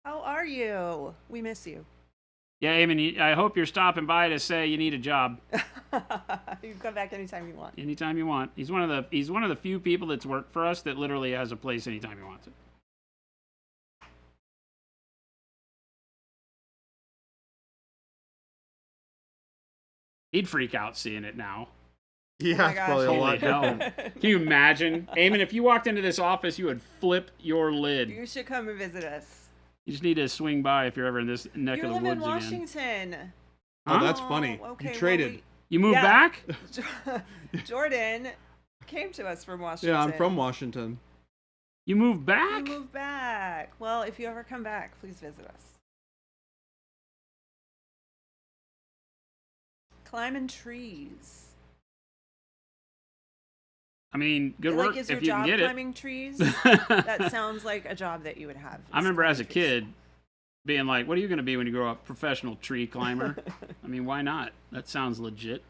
How are you? We miss you. Yeah, Eamon, I hope you're stopping by to say you need a job. You can come back anytime you want. Anytime you want. He's one of the few people that's worked for us that literally has a place anytime he wants it. He'd freak out seeing it now. Yeah, it's probably a lot. Hell. Can you imagine? Eamon, if you walked into this office, you would flip your lid. You should come and visit us. You just need to swing by if you're ever in this neck of the woods again. You live in Washington. Oh, that's funny. Okay, you traded. Well, you moved back? Jordan came to us from Washington. Yeah, I'm from Washington. You moved back? You moved back. Well, if you ever come back, please visit us. Climbing trees. I mean, good work is if your you can job get it. Climbing trees? That sounds like a job that you would have. I remember as a kid being like, what are you going to be when you grow up? Professional tree climber. I mean, why not? That sounds legit.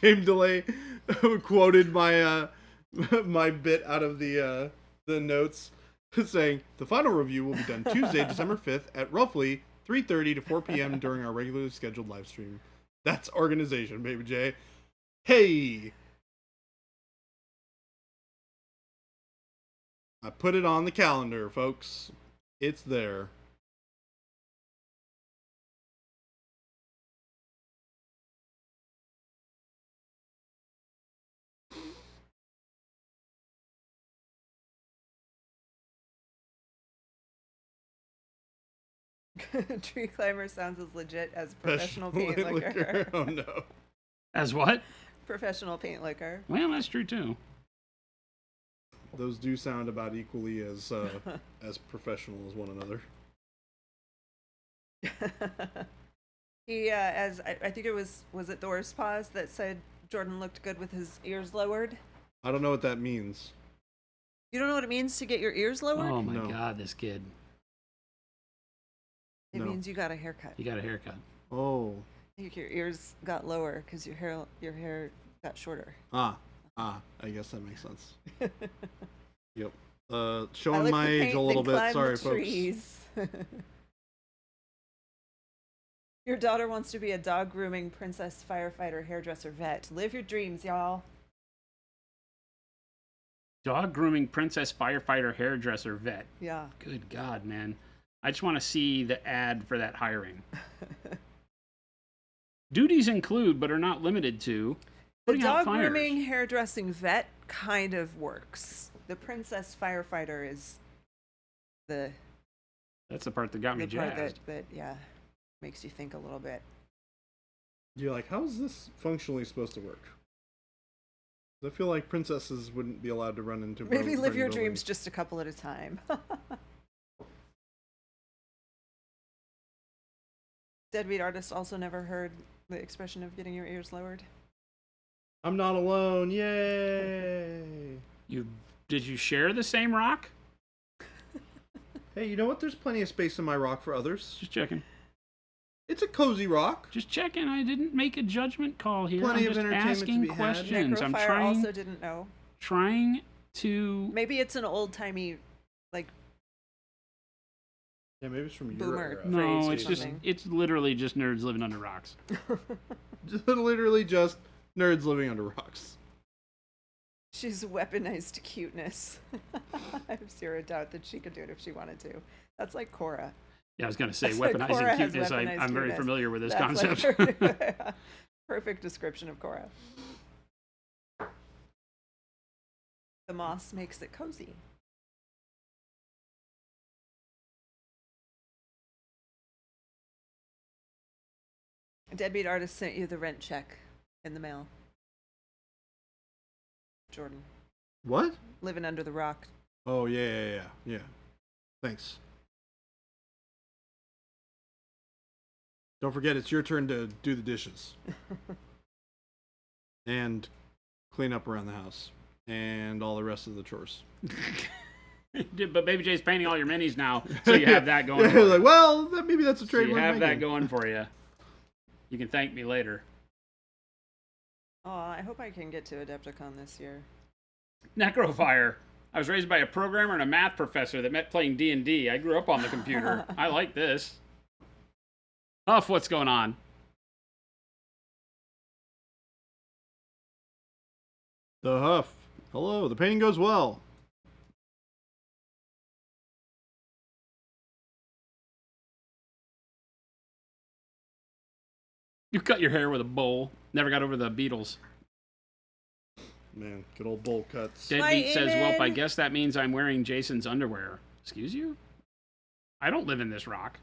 Game delay quoted my my bit out of the notes saying the final review will be done Tuesday, December 5th at roughly 3:30 to 4 p.m. during our regularly scheduled live stream. That's organization, baby J. Hey! I put it on the calendar, folks. It's there. Tree climber sounds as legit as professional paint liquor. Oh no. As what? Professional paint liquor. Well, that's true too. Those do sound about equally as professional as one another. He as I think it was it Thor's Paws that said Jordan looked good with his ears lowered? I don't know what that means. You don't know what it means to get your ears lowered? Oh my god, this kid. It means you got a haircut. You got a haircut. Oh. I think your ears got lower because your hair got shorter. I guess that makes sense. Yep. Showing my age a little bit. Sorry, folks. Your daughter wants to be a dog grooming princess firefighter hairdresser vet. Live your dreams, y'all. Dog grooming princess firefighter hairdresser vet. Yeah. Good God, man. I just want to see the ad for that hiring. Duties include, but are not limited to, the dog grooming hairdressing vet kind of works. The princess firefighter is the... That's the part that got me jazzed. That makes you think a little bit. You're like, how is this functionally supposed to work? I feel like princesses wouldn't be allowed to run into... Maybe live your dreams just a couple at a time. Deadbeat artist also never heard the expression of getting your ears lowered. I'm not alone. Yay! Did you share the same rock? Hey, you know what? There's plenty of space in my rock for others. Just checking. It's a cozy rock. Just checking. I didn't make a judgment call here. Plenty I'm of just entertainment asking to be questions. had. I'm Necrofire also didn't know. Trying to... Maybe it's an old-timey, like... Yeah, maybe it's from Boomer. No, it's literally just nerds living under rocks. Literally just nerds living under rocks. She's weaponized cuteness. I have zero doubt that she could do it if she wanted to. That's like Cora. Yeah, I was going to say weaponizing cuteness. I'm very familiar with this concept. Like perfect description of Cora. The moss makes it cozy. Deadbeat artist sent you the rent check in the mail. Jordan. What? Living under the rock. Oh, yeah. Thanks. Don't forget, it's your turn to do the dishes. And clean up around the house. And all the rest of the chores. But Baby J's painting all your minis now, so you have that going for you. Like, well, maybe that's a trade. So you have that going for you. You can thank me later. Oh, I hope I can get to Adepticon this year. Necrofire. I was raised by a programmer and a math professor that met playing D&D. I grew up on the computer. I like this. Huff, what's going on? The Huff. Hello, the painting goes well. You cut your hair with a bowl. Never got over the Beatles. Man, good old bowl cuts. Deadbeat says, well, I guess that means I'm wearing Jason's underwear. Excuse you? I don't live in this rock.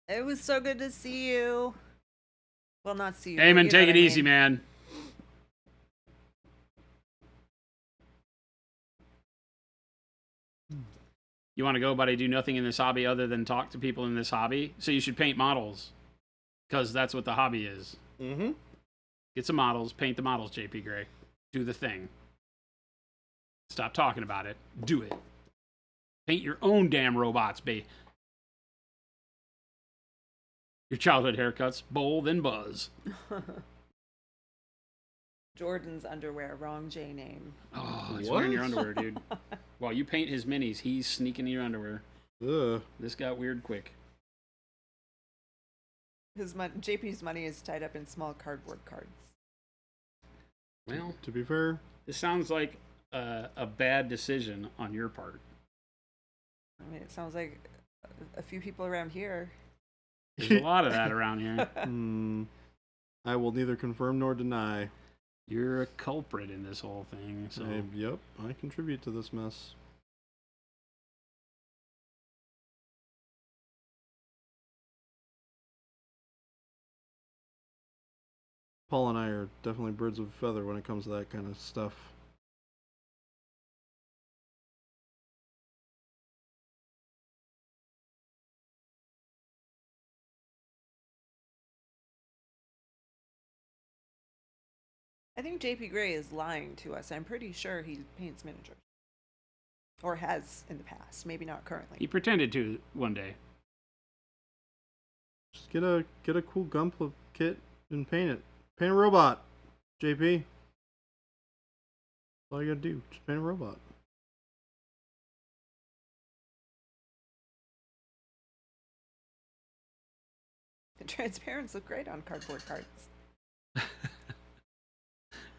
It was so good to see you. Well, not see you. Eamon, take it easy, man. You want to go, but I do nothing in this hobby other than talk to people in this hobby. So you should paint models. Because that's what the hobby is. Mm-hmm. Get some models. Paint the models, JP Gray. Do the thing. Stop talking about it. Do it. Paint your own damn robots, babe. Your childhood haircuts, bowl, then buzz. Jordan's underwear, wrong J name. Oh, he's wearing your underwear, dude. While you paint his minis, he's sneaking in your underwear. Ugh. This got weird quick. JP's money is tied up in small cardboard cards. Well, to be fair, this sounds like a bad decision on your part. I mean, it sounds like a few people around here. There's a lot of that around here. I will neither confirm nor deny. You're a culprit in this whole thing. So yep, I contribute to this mess. Paul and I are definitely birds of a feather when it comes to that kind of stuff. I think JP Gray is lying to us. I'm pretty sure he paints miniatures. Or has in the past. Maybe not currently. He pretended to one day. Just get a cool gunpla kit and paint it. Paint a robot, JP. That's all you gotta do. Just paint a robot. The transparents look great on cardboard cards.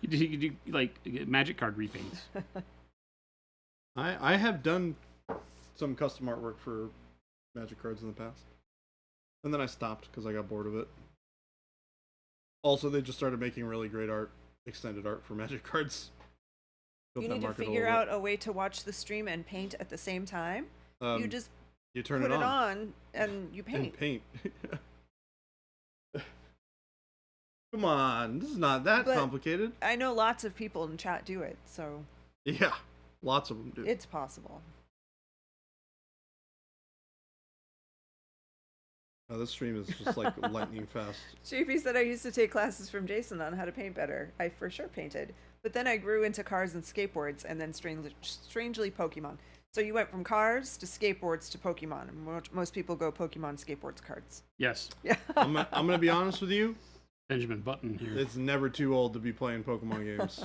You do like magic card repaints. I have done some custom artwork for magic cards in the past. And then I stopped because I got bored of it. Also, they just started making really great art, extended art for magic cards. You need to figure out a way to watch the stream and paint at the same time. You just turn put it on and you paint. And paint. Come on, this is not that complicated. I know lots of people in chat do it, so... Yeah, lots of them do. It's possible. Oh, this stream is just like lightning fast. JP said, I used to take classes from Jason on how to paint better. I for sure painted. But then I grew into cars and skateboards, and then strangely Pokemon. So you went from cars to skateboards to Pokemon. Most people go Pokemon, skateboards, cards. Yes. Yeah. I'm going to be honest with you. Benjamin Button here. It's never too old to be playing Pokemon games.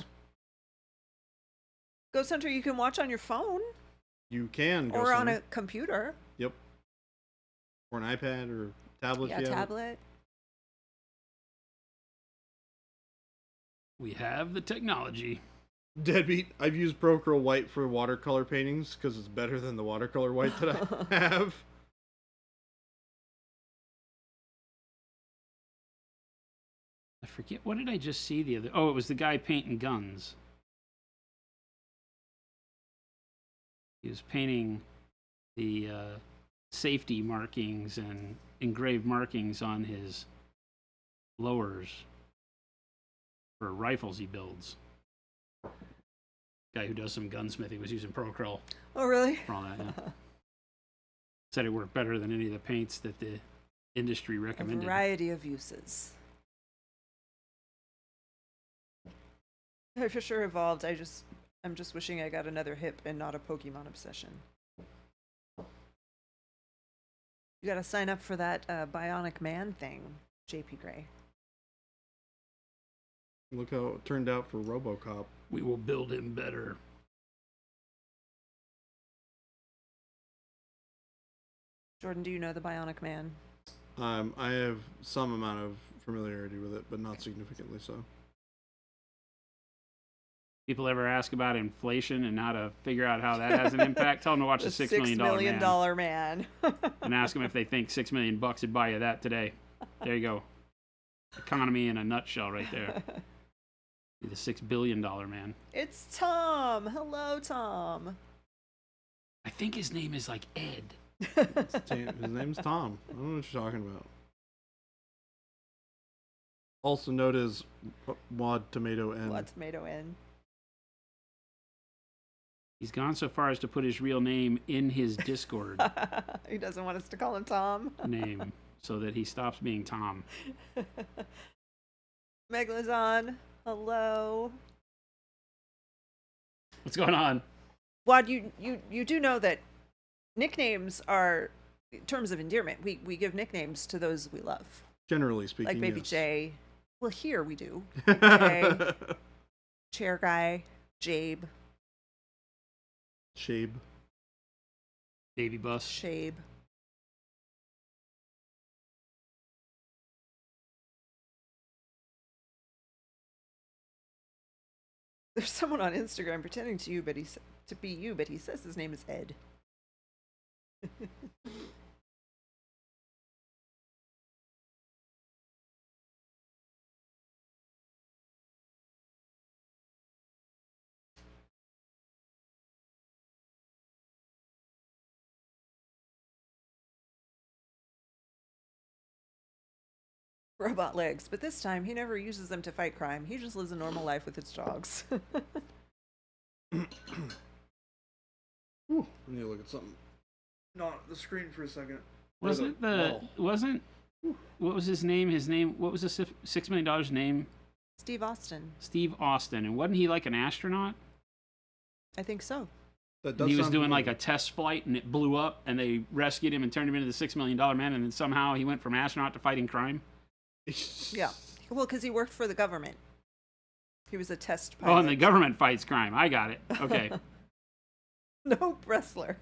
Ghost Hunter, you can watch on your phone. You can. Or on a computer. Yep. Or an iPad or tablet. Yeah, tablet. We have the technology. Deadbeat, I've used Acryl white for watercolor paintings because it's better than the watercolor white that I have. I forget, what did I just see the other... Oh, it was the guy painting guns. He was painting the safety markings and engraved markings on his lowers for rifles he builds. Guy who does some gunsmithing was using Acryl. Oh, really? For all that, yeah. Said it worked better than any of the paints that the industry recommended. A variety of uses. I for sure evolved. I'm just wishing I got another hip and not a Pokemon obsession. You gotta sign up for that Bionic Man thing, JP Gray. Look how it turned out for RoboCop. We will build him better. Jordan, do you know the Bionic Man? I have some amount of familiarity with it, but not significantly so. People ever ask about inflation and how to figure out how that has an impact? Tell them to watch the $6 million man. And ask them if they think $6 million would buy you that today. There you go. Economy in a nutshell right there. The $6 billion man. It's Tom. Hello, Tom. I think his name is like Ed. His name's Tom. I don't know what you're talking about. Also known as Wad Tomato N. Wad Tomato N. He's gone so far as to put his real name in his Discord. He doesn't want us to call him Tom. Name, so that he stops being Tom. Megalodon, hello. What's going on? Wad, you do know that nicknames are terms of endearment. We give nicknames to those we love. Generally speaking, like Baby yes. J. Well, here we do. J, Chair Guy, Jabe. Shabe. Baby Bus. Shabe. There's someone on Instagram pretending to be you, but he says his name is Ed. Robot legs, but this time he never uses them to fight crime. He just lives a normal life with his dogs. Ooh, I need to look at something. Not the screen for a second. What was his name? What was the $6 million name? Steve Austin. Steve Austin. And wasn't he like an astronaut? I think so. He was doing like a test flight and it blew up and they rescued him and turned him into the $6 million man, and then somehow he went from astronaut to fighting crime. Yeah. Well, because he worked for the government. He was a test pilot. Oh, and the government fights crime. I got it. Okay. Nope, wrestler.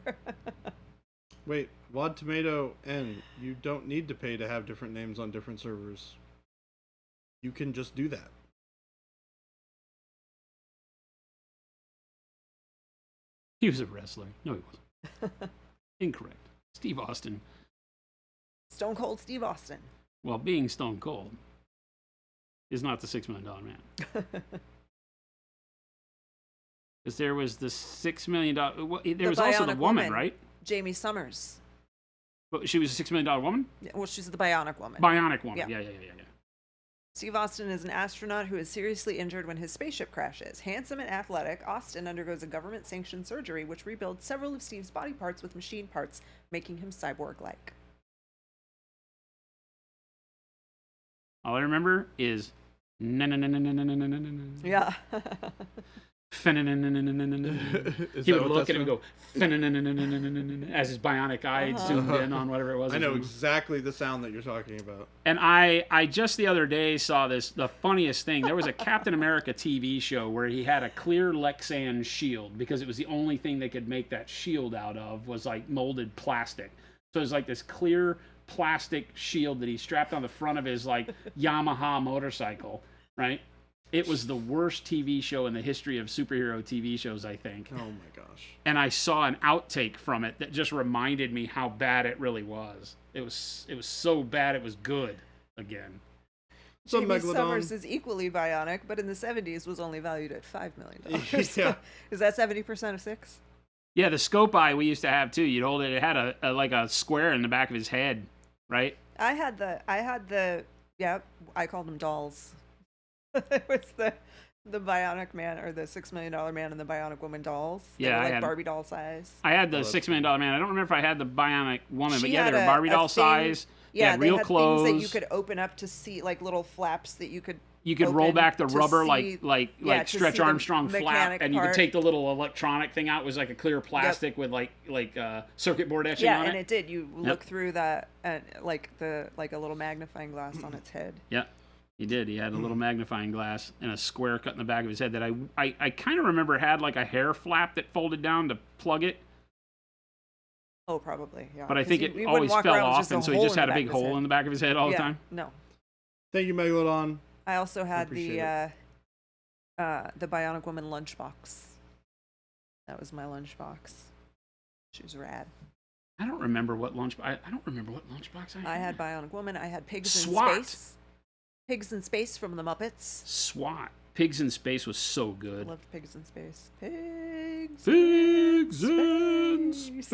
Wait, Wad Tomato N. You don't need to pay to have different names on different servers. You can just do that. He was a wrestler. No, he wasn't. Incorrect. Steve Austin. Stone Cold Steve Austin. Well, being Stone Cold is not the $6 million man. Because there was the $6 million. There was also the woman, right? Jamie Summers. But she was a $6 million woman? Yeah, well, she's the Bionic Woman. Bionic Woman. Yeah. Steve Austin is an astronaut who is seriously injured when his spaceship crashes. Handsome and athletic, Austin undergoes a government-sanctioned surgery which rebuilds several of Steve's body parts with machine parts, making him cyborg-like. All I remember is yeah. He would look at him and go as his bionic eye zoomed in on whatever it was. I know exactly the sound that you're talking about. And I just the other day saw the funniest thing. There was a Captain America TV show where he had a clear Lexan shield because it was the only thing they could make that shield out of was like molded plastic. So it was like this clear plastic shield that he strapped on the front of his like Yamaha motorcycle, right? It was the worst TV show in the history of superhero TV shows, I think. Oh my gosh. And I saw an outtake from it that just reminded me how bad it really was. It was so bad it was good again. So Jamie Summers is equally bionic, but in the 70s was only valued at $5 million. Yeah. Is that 70% of 6? Yeah, the scope eye we used to have too. You'd hold it. It had a like a square in the back of his head, right? I had the yeah, I called them dolls. It was the Bionic Man or the $6 million man and the Bionic Woman dolls. Yeah, they were like Barbie doll size. I had the $6 million man. I don't remember if I had the Bionic Woman, but yeah, they were Barbie doll size. Yeah, they had real clothes things that you could open up to see, like little flaps that you could. You could roll back the rubber see, like Stretch Armstrong flap, and you could take the little electronic thing out. It was like a clear plastic with like circuit board etching on it. Yeah, and it did. You look through that and like a little magnifying glass on its head. Yeah. He did. He had a little magnifying glass and a square cut in the back of his head that I kind of remember had like a hair flap that folded down to plug it. Oh, probably, yeah. But I think it always fell off, and so he just had a big hole in the back of his head all the time. No. Thank you, Megalodon. I also had the Bionic Woman lunchbox. That was my lunchbox. She was rad. I don't remember what lunchbox I had. I had Bionic Woman. I had Pigs in SWAT. Space. Pigs in Space from the Muppets. SWAT. Pigs in Space was so good. I loved Pigs in Space. Pigs in Space.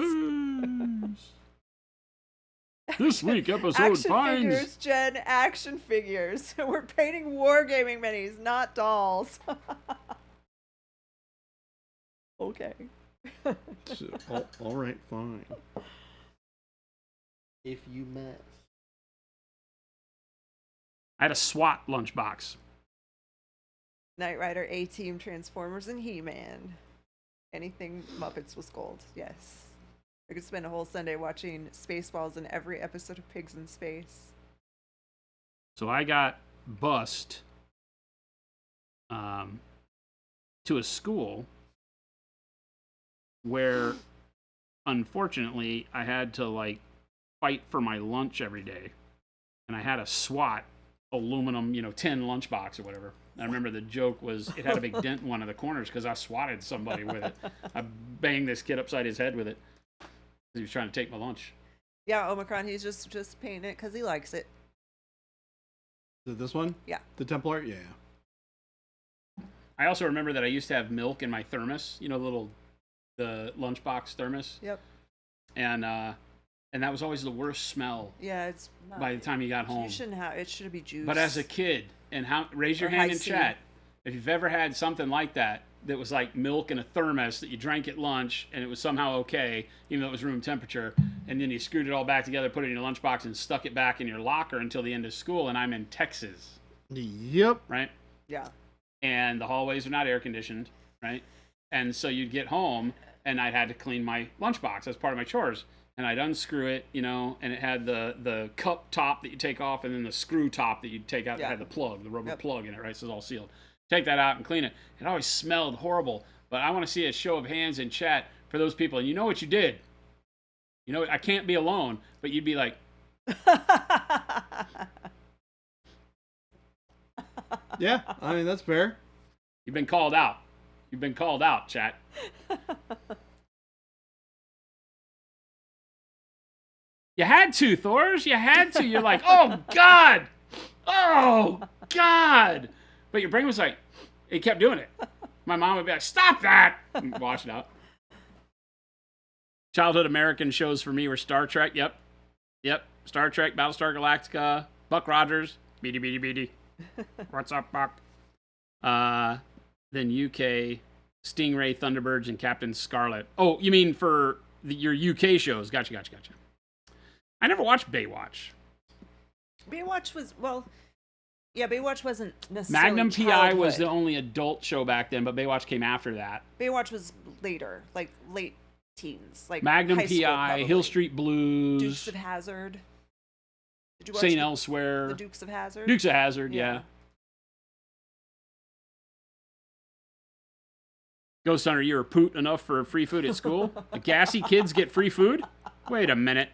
This week, episode action finds... figures, Jen. Action figures. We're painting wargaming minis, not dolls. Okay. All right, fine. If you must. I had a SWAT lunchbox. Knight Rider, A-Team, Transformers, and He-Man. Anything Muppets was gold, yes. I could spend a whole Sunday watching Spaceballs in every episode of Pigs in Space. So I got bused to a school where, unfortunately, I had to, like, fight for my lunch every day. And I had a SWAT aluminum, tin lunchbox or whatever. I remember the joke was it had a big dent in one of the corners because I swatted somebody with it. I banged this kid upside his head with it. He was trying to take my lunch. Yeah, Omicron, he's just painting it because he likes it. Is it this one? Yeah. The Templar? Yeah. I also remember that I used to have milk in my thermos, the lunchbox thermos. Yep. And that was always the worst smell. Yeah, it's not, by the time you got home. You shouldn't have it. Should be juice. But as a kid, raise your hand in chat if you've ever had something like that was like milk in a thermos that you drank at lunch and it was somehow okay, even though it was room temperature, and then you screwed it all back together, put it in your lunchbox, and stuck it back in your locker until the end of school. And I'm in Texas. Yep. Right. Yeah. And the hallways are not air conditioned, right? And so you'd get home, and I'd had to clean my lunchbox as part of my chores. And I'd unscrew it, and it had the cup top that you take off, and then the screw top that you'd take out that had the plug, the rubber plug in it, right? So it's all sealed. Take that out and clean it. It always smelled horrible. But I want to see a show of hands in chat for those people. And you know what you did? I can't be alone, but you'd be like... Yeah, I mean, that's fair. You've been called out. You've been called out, chat. You had to, Thors. You had to. You're like, oh, God. Oh, God. But your brain was like, it kept doing it. My mom would be like, stop that. And wash it out. Childhood American shows for me were Star Trek. Yep. Star Trek, Battlestar Galactica, Buck Rogers, Beady Beady Beady. What's up, Buck? Then UK, Stingray, Thunderbirds, and Captain Scarlet. Oh, you mean for your UK shows. Gotcha. I never watched Baywatch. Baywatch was, Baywatch wasn't necessarily Magnum PI childhood. was the only adult show back then, but Baywatch came after that. Baywatch was later, like late teens. Like Magnum high school, PI, probably. Hill Street Blues. Dukes of Hazzard. Did you watch St. Elsewhere. The Dukes of Hazzard? Dukes of Hazzard, yeah. Ghost Hunter, you were poot enough for free food at school? The gassy kids get free food? Wait a minute.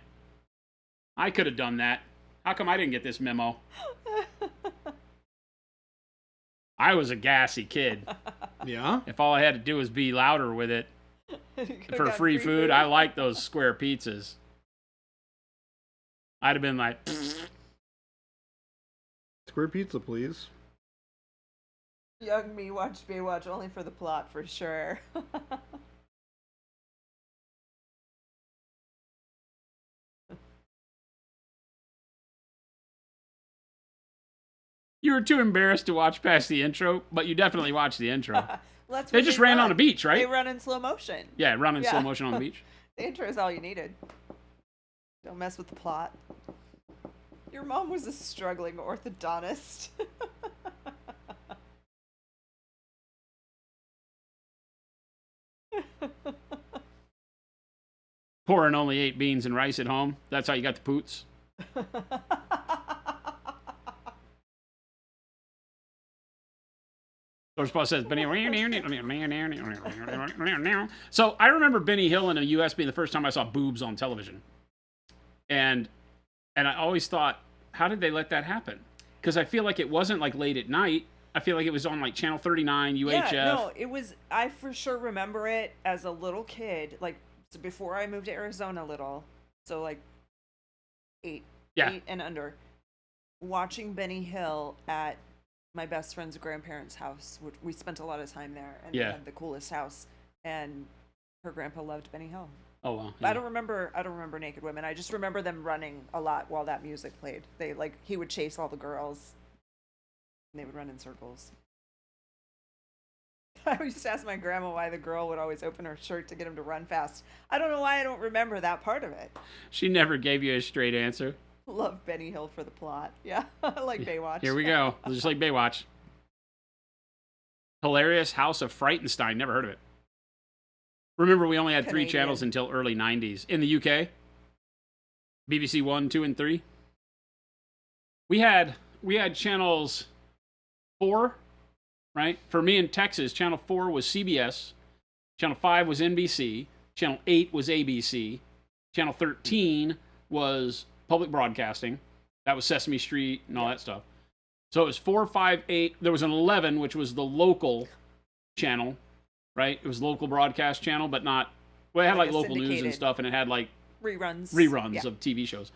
I could have done that. How come I didn't get this memo? I was a gassy kid. Yeah? If all I had to do was be louder with it for free food, I like those square pizzas. I'd have been like... Square pizza, please. Young me watched Baywatch only for the plot, for sure. You were too embarrassed to watch past the intro, but you definitely watched the intro. They just ran on a beach, right? They run in slow motion. Yeah, run in slow motion on the beach. The intro is all you needed. Don't mess with the plot. Your mom was a struggling orthodontist. Pouring only 8 beans and rice at home. That's how you got the poots. George Paul says Benny. So I remember Benny Hill in the U.S. being the first time I saw boobs on television, and I always thought, how did they let that happen? Because I feel like it wasn't like late at night. I feel like it was on like Channel 39, UHF. Yeah, no, it was. I for sure remember it as a little kid, like before I moved to Arizona, so like 8 and under, watching Benny Hill at my best friend's grandparents' house. We spent a lot of time there, and they had the coolest house. And her grandpa loved Benny Hill. Oh wow! Yeah. I don't remember naked women. I just remember them running a lot while that music played. He would chase all the girls, and they would run in circles. I used to ask my grandma why the girl would always open her shirt to get him to run fast. I don't know why I don't remember that part of it. She never gave you a straight answer. Love Benny Hill for the plot. Yeah, like Baywatch. Here we go. Just like Baywatch. Hilarious House of Frightenstein. Never heard of it. Remember, we only had Canadian. 3 channels until early 90s. In the UK, BBC 1, 2, and 3. We had channels 4, right? For me in Texas, channel 4 was CBS. Channel 5 was NBC. Channel 8 was ABC. Channel 13 was public broadcasting. That was Sesame Street and all that stuff. So it was 4, 5, 8. There was an 11, which was the local channel, right? It was local broadcast channel, but not... Well, it had like local news and stuff, and it had like... Reruns of TV shows.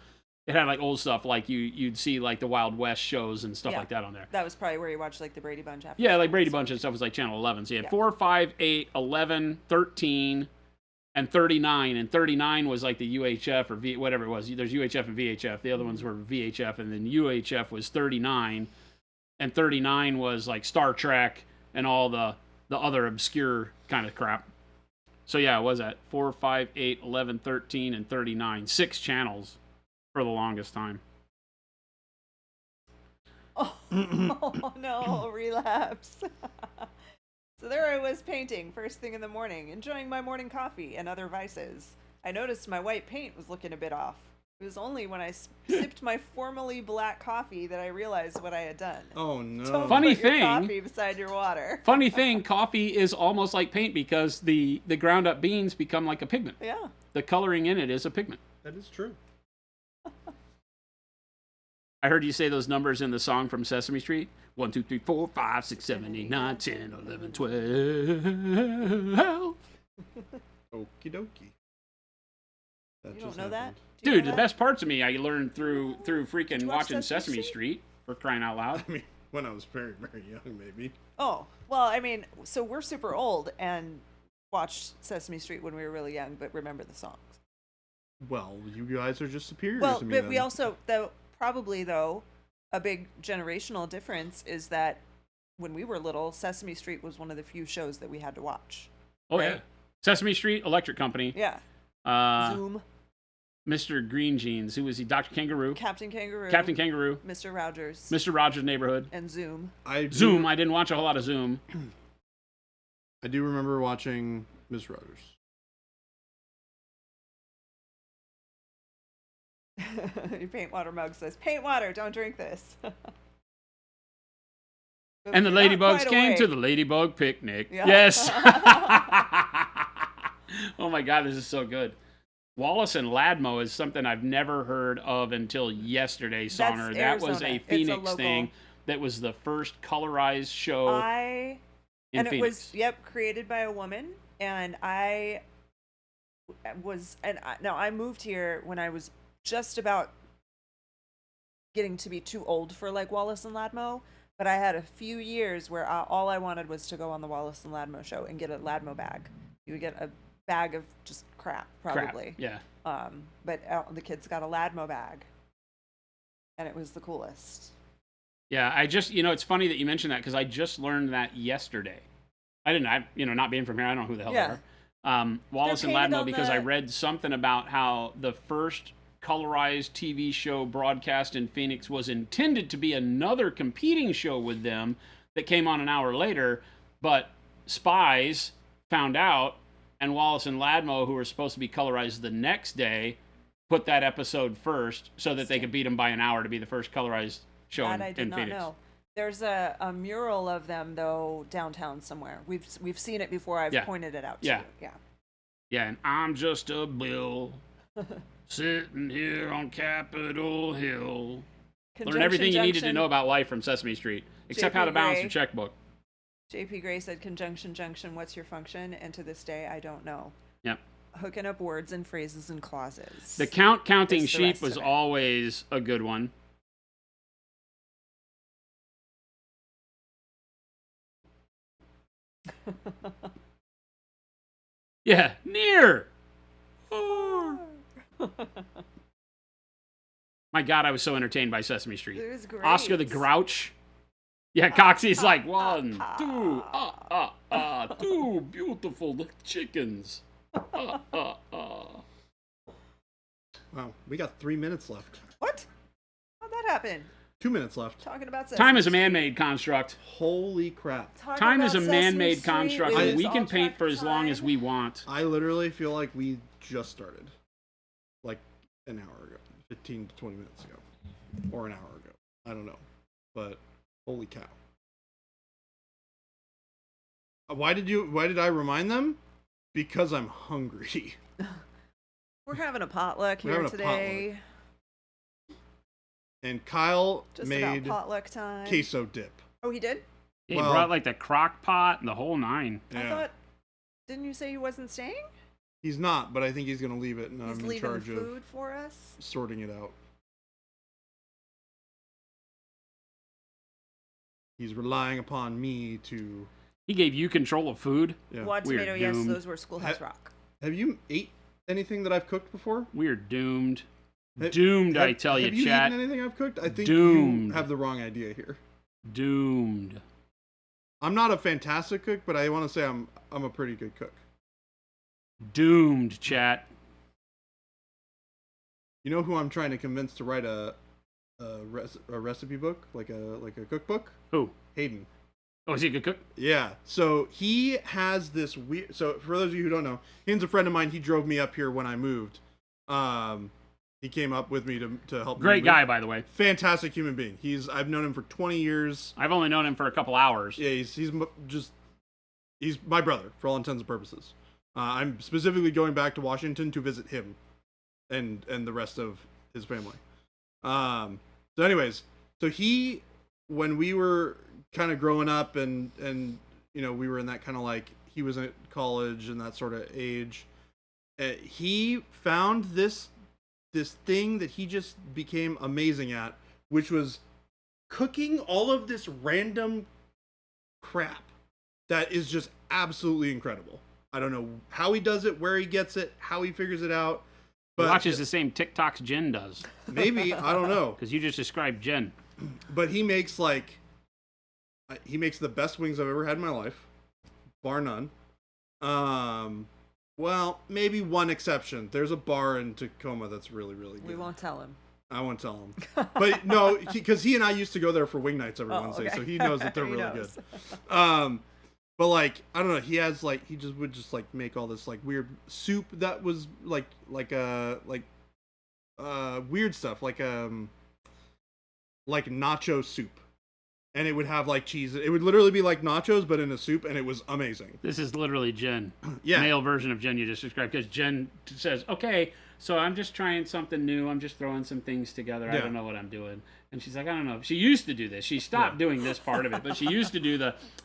It had like old stuff, like you'd see like the Wild West shows and stuff like that on there. That was probably where you watched like the Brady Bunch after. Yeah, like Brady Bunch and stuff was like channel 11. So you had 4, 5, 8, 11, 13, and 39. And 39 was like the UHF or whatever it was. There's UHF and VHF. The other ones were VHF, and then UHF was 39. And 39 was like Star Trek and all the other obscure kind of crap. So yeah, it was at 4, 5, 8, 11, 13, and 39. 6 channels for the longest time. Oh, no, relapse. So there I was painting first thing in the morning, enjoying my morning coffee and other vices. I noticed my white paint was looking a bit off. It was only when I sipped my formerly black coffee that I realized what I had done. Oh no! Don't funny put your thing, coffee beside your water. Funny thing, coffee is almost like paint because the ground up beans become like a pigment. Yeah. The coloring in it is a pigment. That is true. I heard you say those numbers in the song from Sesame Street. 1, 2, 3, 4, 5, 6, 7, 8, 9, 10, 11, 12. Okie dokie. You don't know that? Dude, the best parts of me I learned through freaking watching Sesame Street, for crying out loud. I mean, when I was very, very young, maybe. Oh, well, I mean, so we're super old and watched Sesame Street when we were really young, but remember the songs. Well, you guys are just superior to me. Well, but we also, probably, a big generational difference is that when we were little, Sesame Street was one of the few shows that we had to watch. Oh, right? Yeah. Sesame Street, Electric Company. Yeah. Zoom. Mr. Green Jeans. Who was he? Dr. Kangaroo. Captain Kangaroo. Mr. Rogers. Mr. Rogers' Neighborhood. And Zoom. Zoom. I didn't watch a whole lot of Zoom. I do remember watching Miss Rogers. Your paint water mug says, "Paint water, don't drink this." And the ladybugs came to the ladybug picnic. Yeah. Yes. Oh my God, this is so good. Wallace and Ladmo is something I've never heard of until yesterday, Soner. That was a Phoenix thing. That was the first colorized show in Phoenix. It was, created by a woman. And I moved here when I was just about getting to be too old for like Wallace and Ladmo. But I had a few years where all I wanted was to go on the Wallace and Ladmo show and get a Ladmo bag. You would get a bag of just crap, probably. Yeah. But the kids got a Ladmo bag, and it was the coolest. Yeah, it's funny that you mentioned that because I just learned that yesterday. Not being from here, I don't know who the hell they are. Wallace and Ladmo, because I read something about how the first colorized TV show broadcast in Phoenix was intended to be another competing show with them that came on an hour later, but spies found out, and Wallace and Ladmo, who were supposed to be colorized the next day, put that episode first so that they could beat them by an hour to be the first colorized show in Phoenix. Know. There's a mural of them though downtown somewhere. We've seen it before. I've pointed it out to you. Yeah, and I'm just a bill sitting here on Capitol Hill. Learn everything you needed to know about life from Sesame Street, except how to balance your checkbook. JP Gray said, "Conjunction junction, what's your function?" And to this day, I don't know. Yep. Hooking up words and phrases and clauses. The counting sheep was always a good one. Yeah, near. My God, I was so entertained by Sesame Street. It was great. Oscar the Grouch. Yeah, Coxie's like 1, 2, two beautiful chickens. Wow, we got 3 minutes left. What? How'd that happen? 2 minutes left. Talking about Sesame Time is a man-made construct. Holy crap. Time is a man-made construct, and we can paint for as long as we want. I literally feel like we just started. Like an hour ago. 15 to 20 minutes ago. Or an hour ago. I don't know. But holy cow. Why did I remind them? Because I'm hungry. We're having a potluck here today. And Kyle just made about potluck time. Queso dip. Oh, he did? He brought like the crock pot and the whole 9. Yeah. I thought, didn't you say he wasn't staying? He's not, but I think he's going to leave it, and He's I'm in charge leaving food of for us? sorting it out. He's relying upon me to... He gave you control of food? Yeah. What tomato? Yes, those were Schoolhouse Rock. Have you ate anything that I've cooked before? We're doomed. Doomed, I tell you, chat. Have you eaten anything I've cooked? I think doomed. You have the wrong idea here. Doomed. I'm not a fantastic cook, but I want to say I'm a pretty good cook. Doomed, chat. You know who I'm trying to convince to write a recipe book, like a cookbook? Who? Hayden. Oh, is he a good cook? Yeah. So he has this weird. So for those of you who don't know, Hayden's a friend of mine. He drove me up here when I moved. He came up with me to help. Great guy, by the way. Fantastic human being. I've known him for 20 years. I've only known him for a couple hours. Yeah, he's my brother for all intents and purposes. I'm specifically going back to Washington to visit him, and the rest of his family. So anyways, when we were kind of growing up and we were in that kind of like, he was at college and that sort of age, he found this thing that he just became amazing at, which was cooking all of this random crap that is just absolutely incredible. I don't know how he does it, where he gets it, how he figures it out. But he watches the same TikToks Jen does. Maybe, I don't know. Because you just described Jen. But he makes the best wings I've ever had in my life, bar none. Well, maybe one exception. There's a bar in Tacoma that's really, really good. We won't tell him. I won't tell him. But no, because he and I used to go there for wing nights every Wednesday, so he knows that they're really good. But like, I don't know, he would just like make all this like weird soup that was like weird stuff, like nacho soup. And it would have like cheese. It would literally be like nachos, but in a soup, and it was amazing. This is literally Jen. Yeah. Male version of Jen you just described. Because Jen says, okay, so I'm just trying something new. I'm just throwing some things together. Yeah. I don't know what I'm doing. And she's like, I don't know. She used to do this. She stopped doing this part of it, but she used to do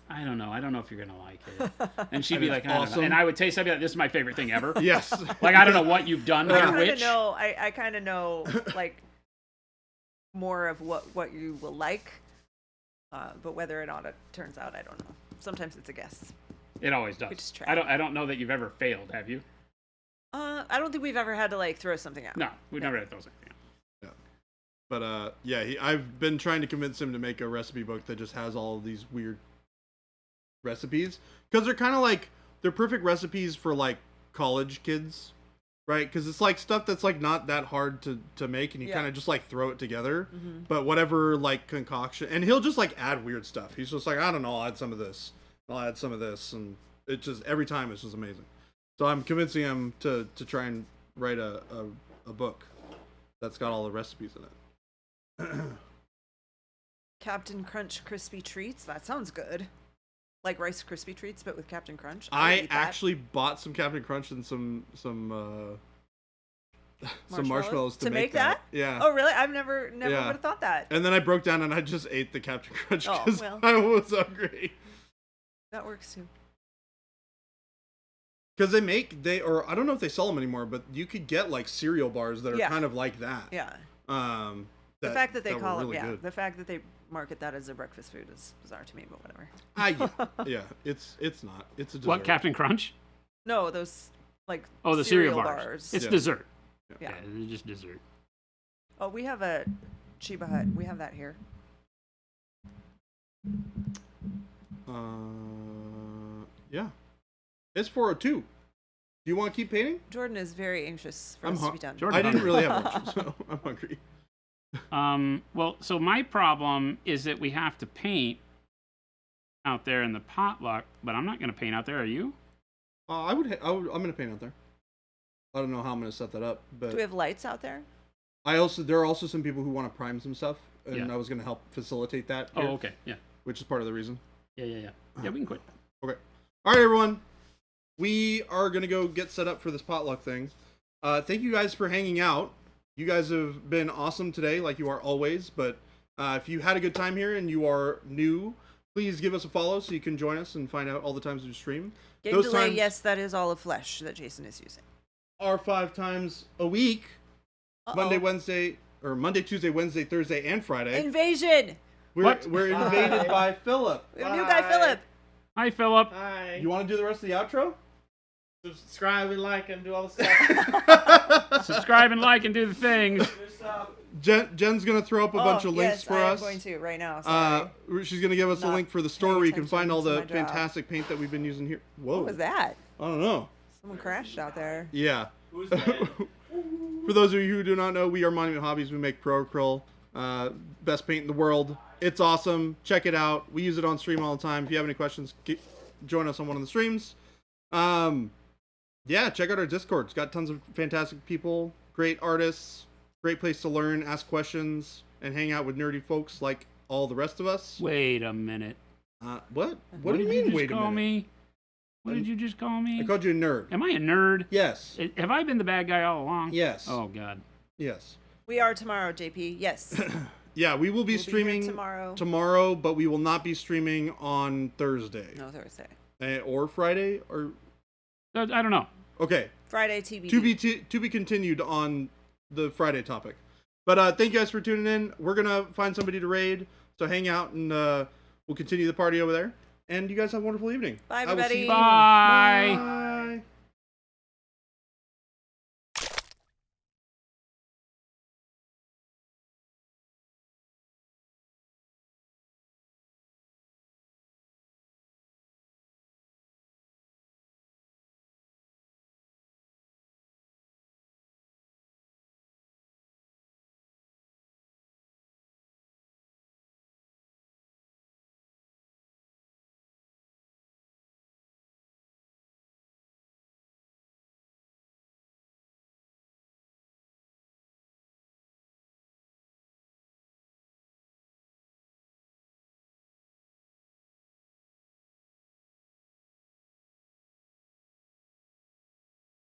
I don't know if you're going to like it. And she'd be like, I don't know. And I would taste something like, this is my favorite thing ever. Yes. Like, I don't know what you've done here, witch. I kind of know, like, more of what you will like. But whether or not it turns out, I don't know. Sometimes it's a guess. It always does. We just try. I don't know that you've ever failed, have you? I don't think we've ever had to like throw something out. No, we've never had to throw something out. Yeah. But I've been trying to convince him to make a recipe book that just has all of these weird recipes, because they're kind of like, they're perfect recipes for like college kids. Right, because it's like stuff that's like not that hard to make, and you kind of just like throw it together. Mm-hmm. But whatever like concoction, and he'll just like add weird stuff. He's just like, I don't know, I'll add some of this, I'll add some of this, and it just every time it's just amazing. So I'm convincing him to try and write a book that's got all the recipes in it. Captain Crunch crispy treats. That sounds good. Like Rice Krispie treats, but with Captain Crunch. I actually bought some Captain Crunch and some marshmallows to make that. Yeah. Oh, really? I've never would have thought that. And then I broke down and I just ate the Captain Crunch because I was hungry. That works too. Because I don't know if they sell them anymore, but you could get like cereal bars that are kind of like that. Yeah. The fact that they call it, the fact that they market that as a breakfast food is bizarre to me, but whatever. Yeah, it's not. It's a dessert. What, Captain Crunch? No, those like the cereal bars. It's dessert. Yeah, they're just dessert. Oh, we have a Chiba Hut. We have that here. Yeah. It's 4:02. Do you want to keep painting? Jordan is very anxious for us to be done. I didn't really have lunch, so I'm hungry. Well, so my problem is that we have to paint out there in the potluck, but I'm not going to paint out there. Are you? I'm going to paint out there. I don't know how I'm going to set that up, but do we have lights out there? There are also some people who want to prime some stuff, and I was going to help facilitate that. Oh, okay, yeah. Which is part of the reason. Yeah, we can quit. Okay. All right, everyone. We are going to go get set up for this potluck thing. Thank you guys for hanging out. You guys have been awesome today, like you are always. But if you had a good time here and you are new, please give us a follow so you can join us and find out all the times we stream. Game Those delay, yes, that is all of flesh that Jason is using. Are 5 times a week. Monday, Tuesday, Wednesday, Thursday, and Friday. Invasion! We're invaded by Philip. New guy, Philip. Hi, Philip. Hi. You want to do the rest of the outro? Subscribe and like and do all the stuff. Subscribe and like and do the things. Jen's going to throw up a bunch of links for us. I'm going to right now. Sorry. She's going to give us a link for the store where you can find all the fantastic paint that we've been using here. Whoa. What was that? I don't know. Someone crashed out there. Yeah. Who's that? For those of you who do not know, we are Monument Hobbies. We make Pro Acryl, best paint in the world. It's awesome. Check it out. We use it on stream all the time. If you have any questions, join us on one of the streams. Yeah, check out our Discord. It's got tons of fantastic people, great artists, great place to learn, ask questions, and hang out with nerdy folks like all the rest of us. Wait a minute. What? What do you mean, wait a minute? Me? What did you just call me? I called you a nerd. Am I a nerd? Yes. Have I been the bad guy all along? Yes. Oh, God. Yes. We are tomorrow, JP. Yes. Yeah, we will be streaming tomorrow, but we will not be streaming on Thursday. No, Thursday. Or Friday, or I don't know. Okay. Friday TBD. To be continued on the Friday topic. But thank you guys for tuning in. We're gonna find somebody to raid, so hang out and we'll continue the party over there. And you guys have a wonderful evening. Bye, everybody. Bye. Bye.